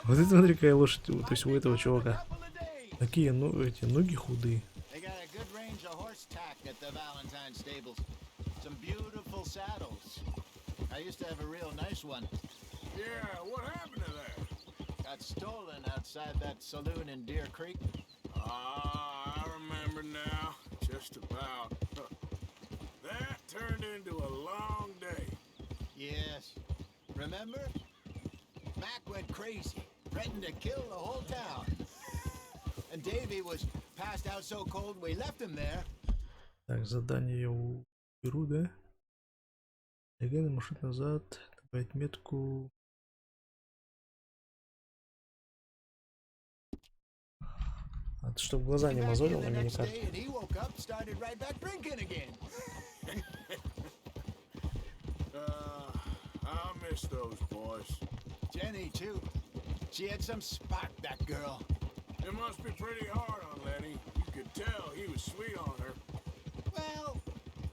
Вот это смотри, какая лошадь, то есть у этого чувака. Такие, ну, эти ноги худые. They got a good range of horse tack at the Valentine stables. Some beautiful saddles. I used to have a real nice one. Yeah, what happened to that? Got stolen outside that saloon in Deer Creek. Ah, I remember now. Just about. That turned into a long day. Yes. Remember? Mac went crazy, threatened to kill the whole town. And Davy was passed out so cold we left him there. Так, задание я уберу, да? Легенда маршрут назад. Добавить метку. А ты чтоб глаза не мозолил на миникарте. I miss those boys. Jenny, too. She had some spark, that girl. It must be pretty hard on Lenny. You could tell he was sweet on her. Well,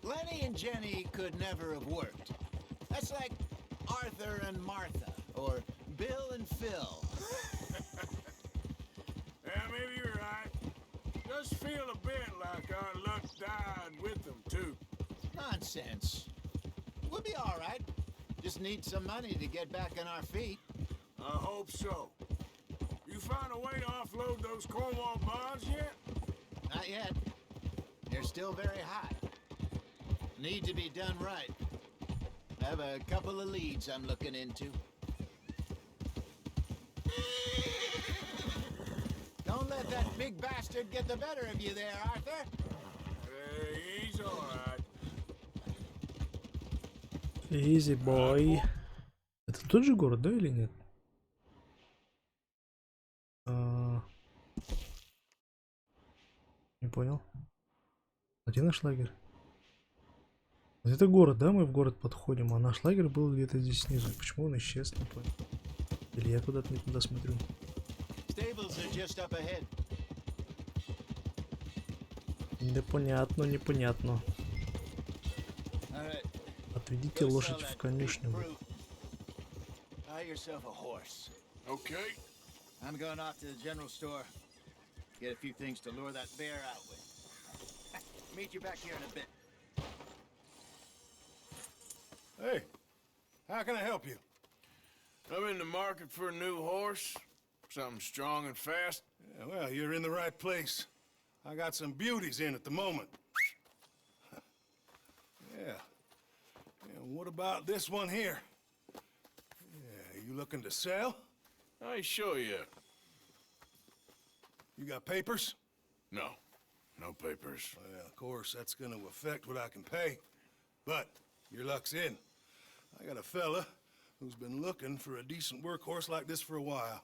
Lenny and Jenny could never have worked. That's like Arthur and Martha, or Bill and Phil. Yeah, maybe you're right. Does feel a bit like our luck died with them, too. Nonsense. We'll be all right. Just need some money to get back on our feet. I hope so. You found a way to offload those Cornwall bonds yet? Not yet. They're still very hot. Need to be done right. I have a couple of leads I'm looking into. Don't let that big bastard get the better of you there, Arthur. He's all right. Easy boy. Это тот же город, да, или нет? Не понял. Где наш лагерь? Вот это город, да? Мы в город подходим, а наш лагерь был где-то здесь снизу. Почему он исчез, не понял. Или я куда-то не туда смотрю. Да понятно, непонятно. Отведите лошадь в конюшню. Okay. I'm going off to the general store. Get a few things to lure that bear out with. Meet you back here in a bit. Hey, how can I help you? I'm in the market for a new horse. Something strong and fast. Yeah, well, you're in the right place. I got some beauties in at the moment. Yeah. And what about this one here? Yeah, you looking to sell? I sure you. You got papers? No. No papers. Well, of course, that's gonna affect what I can pay. But your luck's in. I got a fella who's been looking for a decent workhorse like this for a while.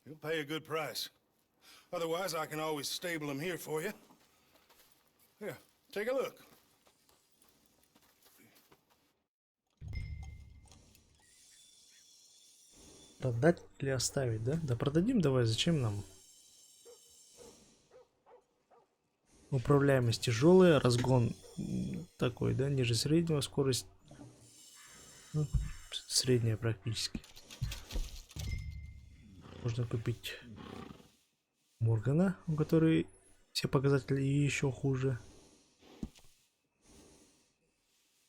He'll pay a good price. Otherwise, I can always stable him here for you. Here, take a look. Продать или оставить, да? Да продадим давай, зачем нам? Управляемость тяжелая, разгон такой, да, ниже среднего, скорость ну, средняя практически. Можно купить Моргана, у которой все показатели еще хуже.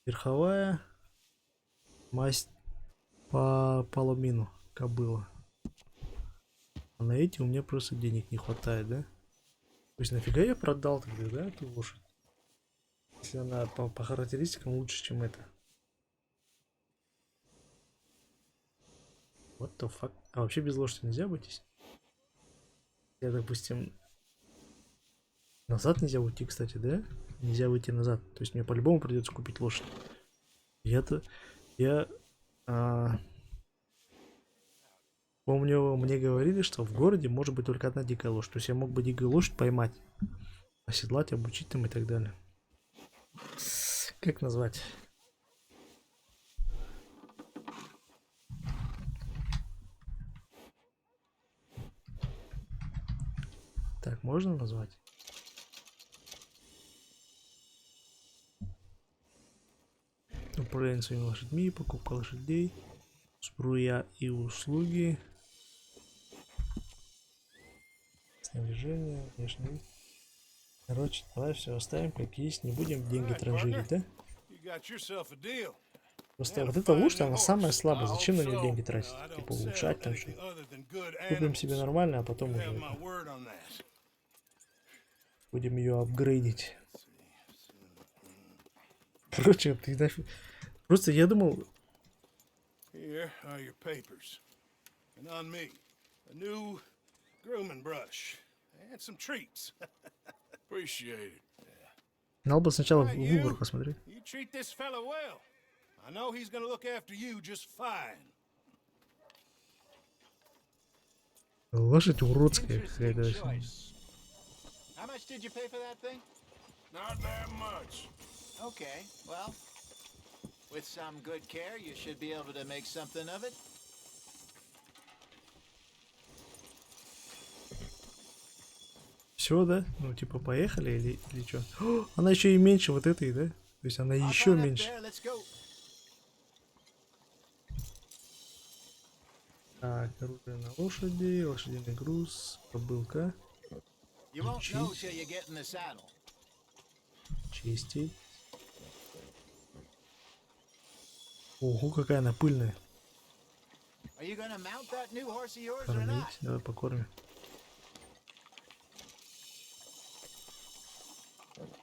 Верховая масть по полумину кобыла. А на эти у меня просто денег не хватает, да? То есть нафига я продал тогда, да, эту лошадь? Если она по характеристикам лучше, чем это. What the fuck? А вообще без лошади нельзя обойтись? Я, допустим, назад нельзя уйти, кстати, да? Нельзя выйти назад. То есть мне по-любому придется купить лошадь. Помню, мне говорили, что в городе может быть только одна дикая лошадь. То есть я мог бы дикую лошадь поймать, оседлать, обучить там и так далее. Как назвать? Так, можно назвать? Управление своими лошадьми, покупка лошадей, сбруя и услуги. Снаряжение, внешний вид. Короче, давай все оставим как есть, не будем деньги транжирить, да? Просто вот эта лошадь, она самая слабая, зачем на нее деньги тратить? Типа улучшать там что-то. Купим себе нормально, а потом уже будем ее апгрейдить. Короче, ты нафиг... Просто я думал... Here are your papers. And on me, a new grooming brush and some treats. Appreciate it. Надо бы сначала выбор посмотреть. You treat this fella well. I know he's gonna look after you just fine. Лошадь уродская какая-то. How much did you pay for that thing? Not that much. Okay, well, with some good care, you should be able to make something of it. Все, да? Ну, типа, поехали или что? Она еще и меньше вот этой, да? То есть она еще меньше. Так, оружие на лошади, лошадиный груз, кобылка. Чистить. Ого, какая она пыльная. Кормить, давай покормим.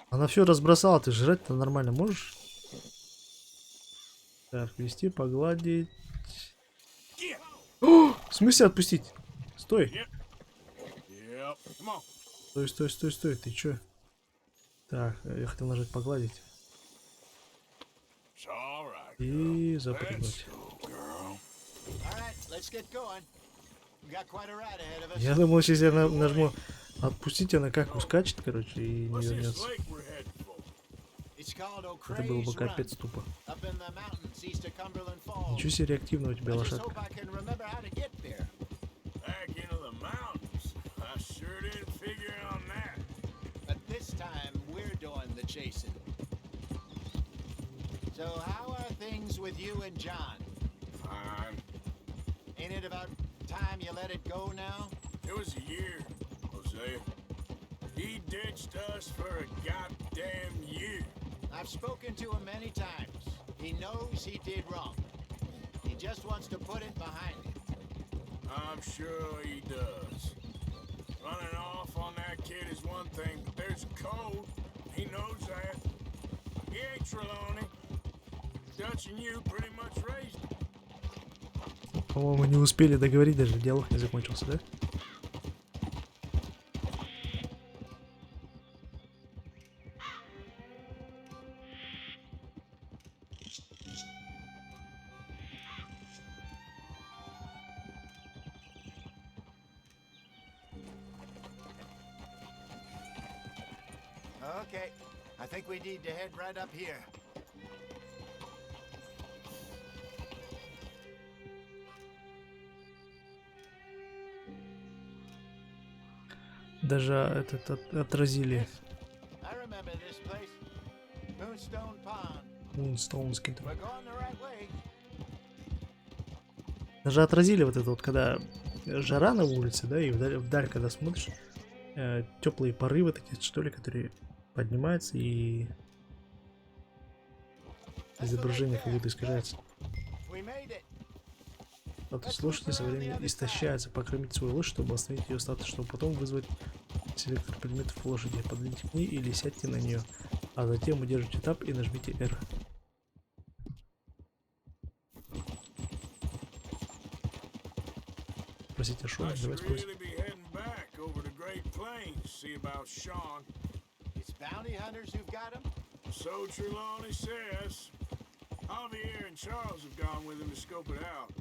Она все разбросала, ты жрать-то нормально можешь? Так, вести, погладить. О, в смысле отпустить? Стой. Стой, ты чё? Так, я хотел нажать погладить. И запрыгнуть. Я думал, сейчас я нажму отпустить, она как ускачет, короче, и не вернется. Это было бы капец тупо. Ничего себе реактивно у тебя лошадка. So how are things with you and John? Fine. Ain't it about time you let it go now? It was a year, Jose. He ditched us for a goddamn year. I've spoken to him many times. He knows he did wrong. He just wants to put it behind him. I'm sure he does. Running off on that kid is one thing, but there's a code. He knows that. He ain't Trelawney. Dutch and you pretty much raised him. По-моему, не успели договорить, даже диалог не закончился, да? Okay, I think we need to head right up here. Даже этот отразили. Мунстоунский. Даже отразили вот это вот, когда жара на улице, да, и вдаль когда смотришь, теплые порывы такие, что ли, которые поднимаются, и изображение как будто искажается. Статус лошади со временем истощается. Покормить свою лошадь, чтобы остановить ее статус, чтобы потом вызвать селектор предметов лошади. Подойдите к ней или сядьте на нее, а затем удержите Tab и нажмите R. Спросите Шона, давай спросим. So Trelawney says. Javier and Charles have gone with him to scope it out.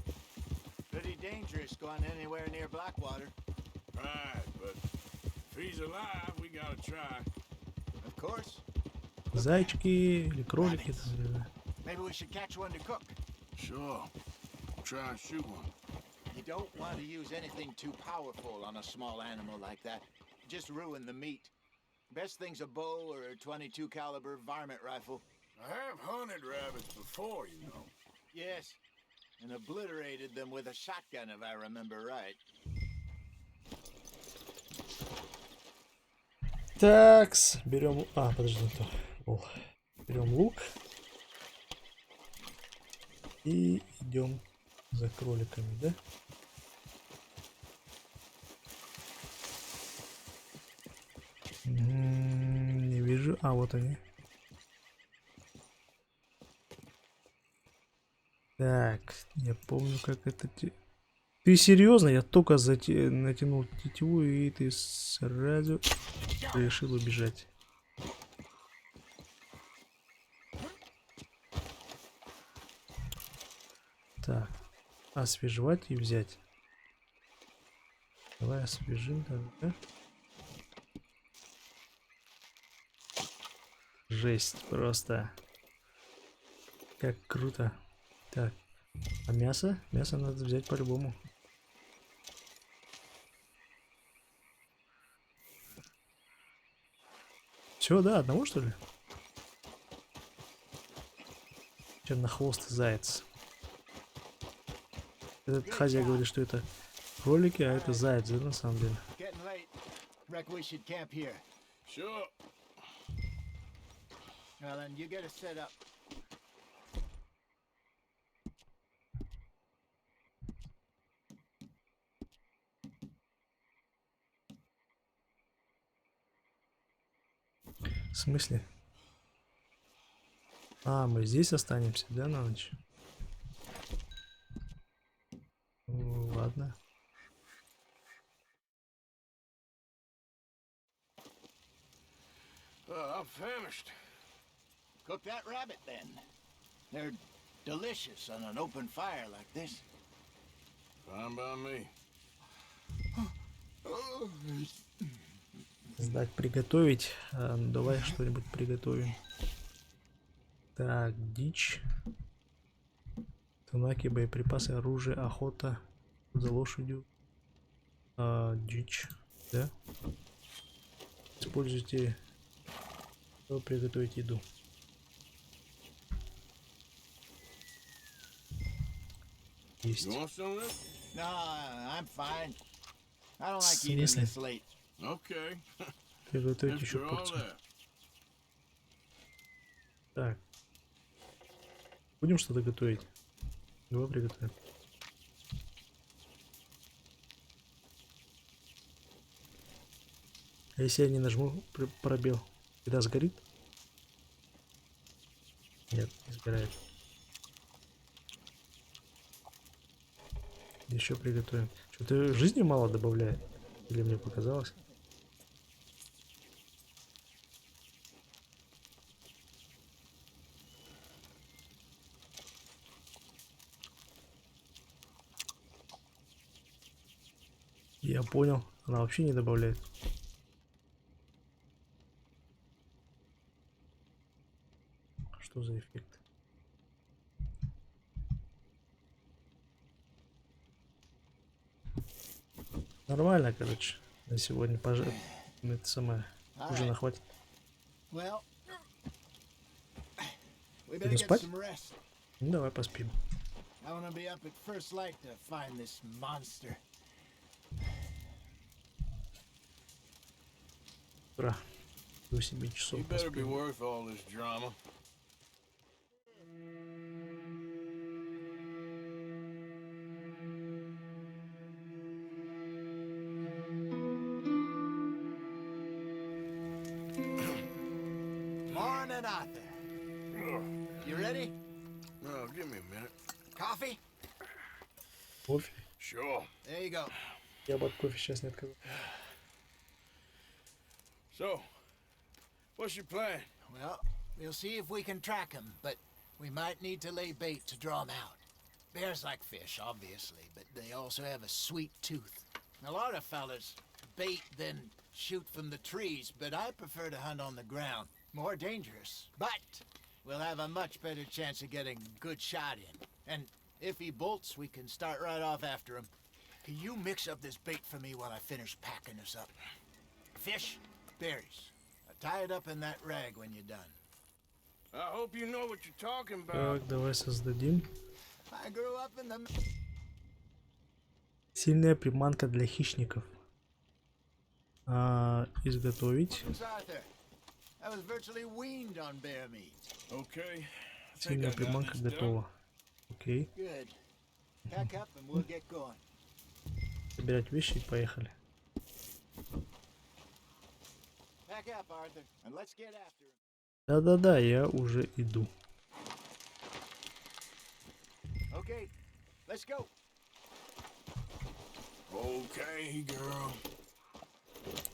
Pretty dangerous going anywhere near Blackwater. Right, but if he's alive, we gotta try. Of course. Зайчики или кролики там. Maybe we should catch one to cook. Sure. Try and shoot one. You don't want to use anything too powerful on a small animal like that. Just ruin the meat. Best thing's a bow or a .22 caliber varmint rifle. I have hunted rabbits before, you know. Yes, and obliterated them with a shotgun, if I remember right. Такс, берем... А, подожди, не то. О, берем лук. И идем за кроликами, да? Не вижу. А, вот они. Так, я помню, как это... Ты серьезно? Я только натянул тетиву, и ты сразу решил убежать. Так, освежевать и взять. Давай освежим тогда. Жесть просто. Как круто. Так, а мясо? Мясо надо взять по-любому. Все, да, одного что ли? Чем на хвост заяц. Этот хозяин говорит, что это кролики, а это заяц, да, на самом деле. Sure. Well, then you get it set up. В смысле? А, мы здесь останемся, да, на ночь? Ну, ладно. I'm famished. Cook that rabbit then. They're delicious on an open fire like this. Fine by me. Сдать, приготовить. Ну, давай что-нибудь приготовим. Так, дичь. Тунаки, боеприпасы, оружие, охота за лошадью. Дичь, да? Используйте, чтобы приготовить еду. Есть. No, I'm fine. I don't like eating this late. Okay. Приготовить еще порцию. Так. Будем что-то готовить? Давай приготовим. А если я не нажму пробел, еда сгорит? Нет, не сгорает. Еще приготовим. Что-то жизни мало добавляет? Или мне показалось? Я понял. Она вообще не добавляет. Что за эффект? Нормально, короче. На сегодня, пожалуй, это самое. Ужина хватит. Будем спать? Ну, давай поспим. Утро. До 7 часов поспим. Morning, Arthur. You ready? No, give me a minute. Coffee? Кофе. Sure. There you go. Я бы от кофе сейчас не отказал. So, what's your plan? Well, we'll see if we can track him, but we might need to lay bait to draw him out. Bears like fish, obviously, but they also have a sweet tooth. A lot of fellas bait, then shoot from the trees, but I prefer to hunt on the ground. More dangerous, but we'll have a much better chance of getting a good shot in. And if he bolts, we can start right off after him. Can you mix up this bait for me while I finish packing this up? Fish, berries. Tie it up in that rag when you're done. I hope you know what you're talking about. Так, давай создадим. I grew up in the... Сильная приманка для хищников. Изготовить. I was virtually weaned on bear meat. Okay. Сильная приманка готова. Окей. Good. Pack up and we'll get going. Собирать вещи и поехали. Pack up, Arthur, and let's get after him. Да-да-да, я уже иду. Okay, let's go. Okay, girl.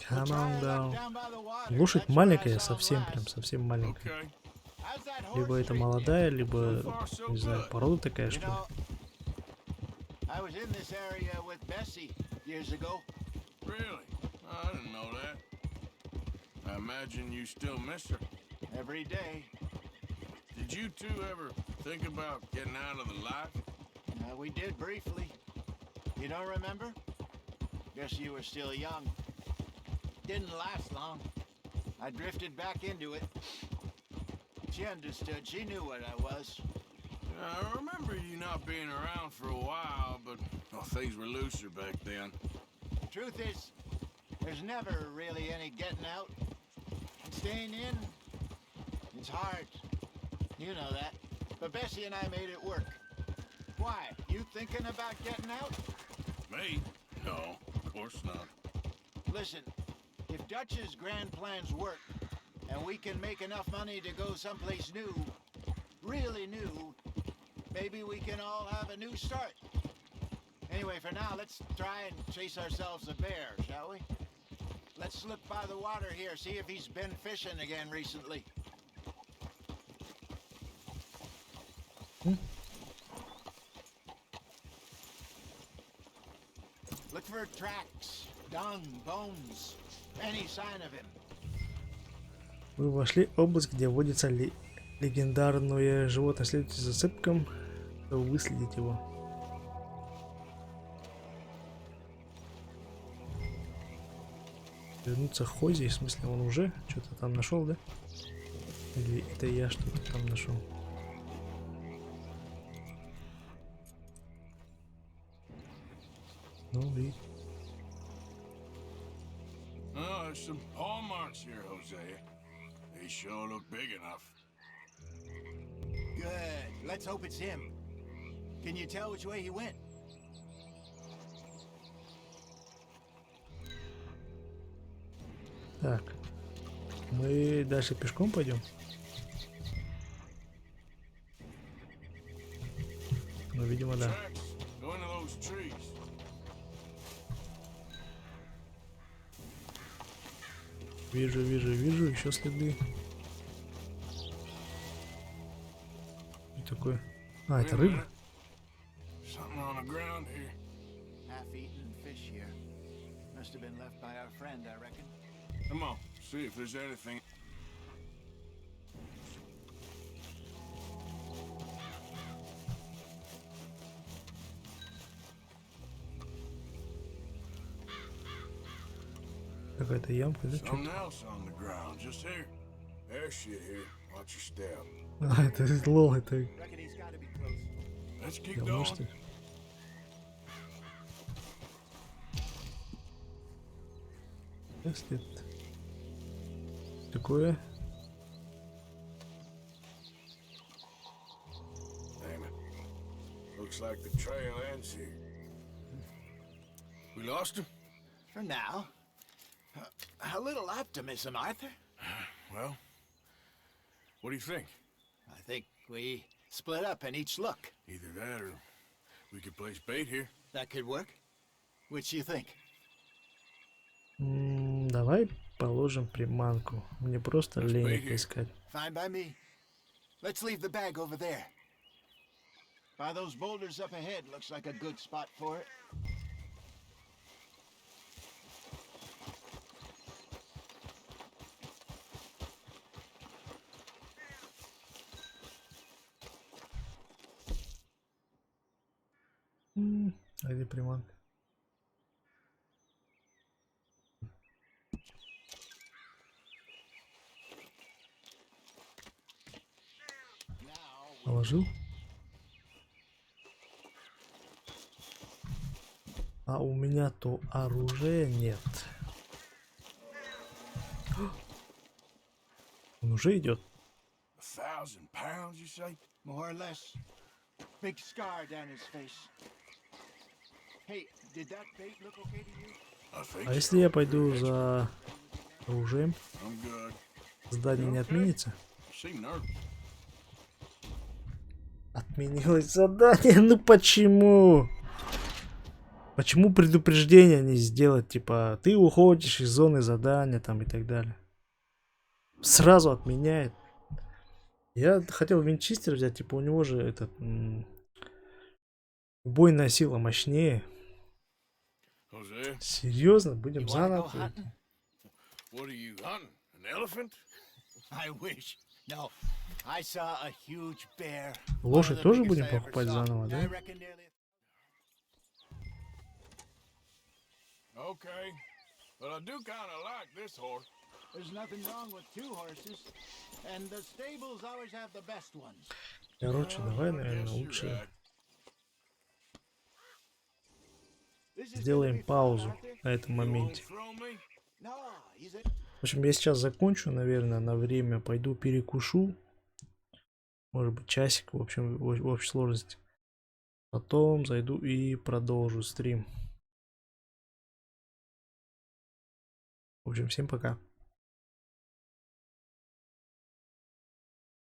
Come on down. Лошадь маленькая, совсем совсем маленькая. Либо это молодая, либо, не знаю, порода такая, что ли. I was in this area with Bessie years ago. Really? I didn't know that. I imagine you still miss her. Every day. Did you two ever think about getting out of the life? We did briefly. You don't remember? Guess you were still young. Didn't last long. I drifted back into it. She understood. She knew what I was. I remember you not being around for a while, but well, things were looser back then. Truth is, there's never really any getting out. And staying in, it's hard. You know that. But Bessie and I made it work. Why? You thinking about getting out? Me? No, of course not. Listen, if Dutch's grand plans work, and we can make enough money to go someplace new, really new, maybe we can all have a new start. Anyway, for now, let's try and chase ourselves a bear, shall we? Let's look by the water here, see if he's been fishing again recently. Look for tracks, dung, bones, any sign of him. Вы вошли в область, где водится легендарное животное. Следуйте за зацепкам, чтобы выследить его. Вернуться к Хозе, в смысле он уже что-то там нашел, да? Или это я что-то там нашел? Ну и... Oh, there's some paw marks here, Hosea. They sure look big enough. Good. Let's hope it's him. Can you tell which way he went? Так. Мы дальше пешком пойдем? Ну, видимо, да. Вижу, еще следы. И такое. А, это рыба? Half-eaten fish here. Must have been left by our friend, I reckon. Come on, see if there's anything. Какая-то ямка, да? Something else on the ground, just here. There's shit here. Watch your step. А, это лол, это... Let's keep going. Если такое... Damn it. Looks like the trail ends here. We lost him? For now. A little optimism, Arthur. Well, what do you think? I think we split up and each look. Either that or we could place bait here. That could work. Which you think? Давай положим приманку. Мне просто лень это искать. Fine by me. Let's leave the bag over there. By those boulders up ahead, looks like a good spot for it. А где приманка? Положил? А у меня то оружия нет. Он уже идет. 1,000 pounds, you say? More or less. Big scar down his face. Hey, did that bait look okay to you? I think А so. если я пойду за оружием, I'm good. задание не You okay? отменится? Seem nervous. Отменилось задание? Ну почему? Почему предупреждение не сделать? Типа, ты уходишь из зоны задания там и так далее. Сразу отменяет. Я хотел винчестер взять, типа у него же этот убойная сила мощнее. Jose, Серьезно, будем You wanna заново. go hunting? what are you hunting? An elephant? I wish. No, I saw a huge bear. One of Лошадь the тоже biggest будем I ever покупать saw. заново, I да? reckon nearly. Okay. But I do kind of like this horse. There's nothing wrong with two horses, and the stables always have the best ones. Короче, давай, наверное, Yes, you're лучше right. This is gonna сделаем be fun, паузу Arthur. на этом You won't моменте. throw me? No, he's a... В общем, я сейчас закончу, наверное, на время. Пойду перекушу. Может быть, часик, в общем, в общей сложности. Потом зайду и продолжу стрим. В общем, всем пока.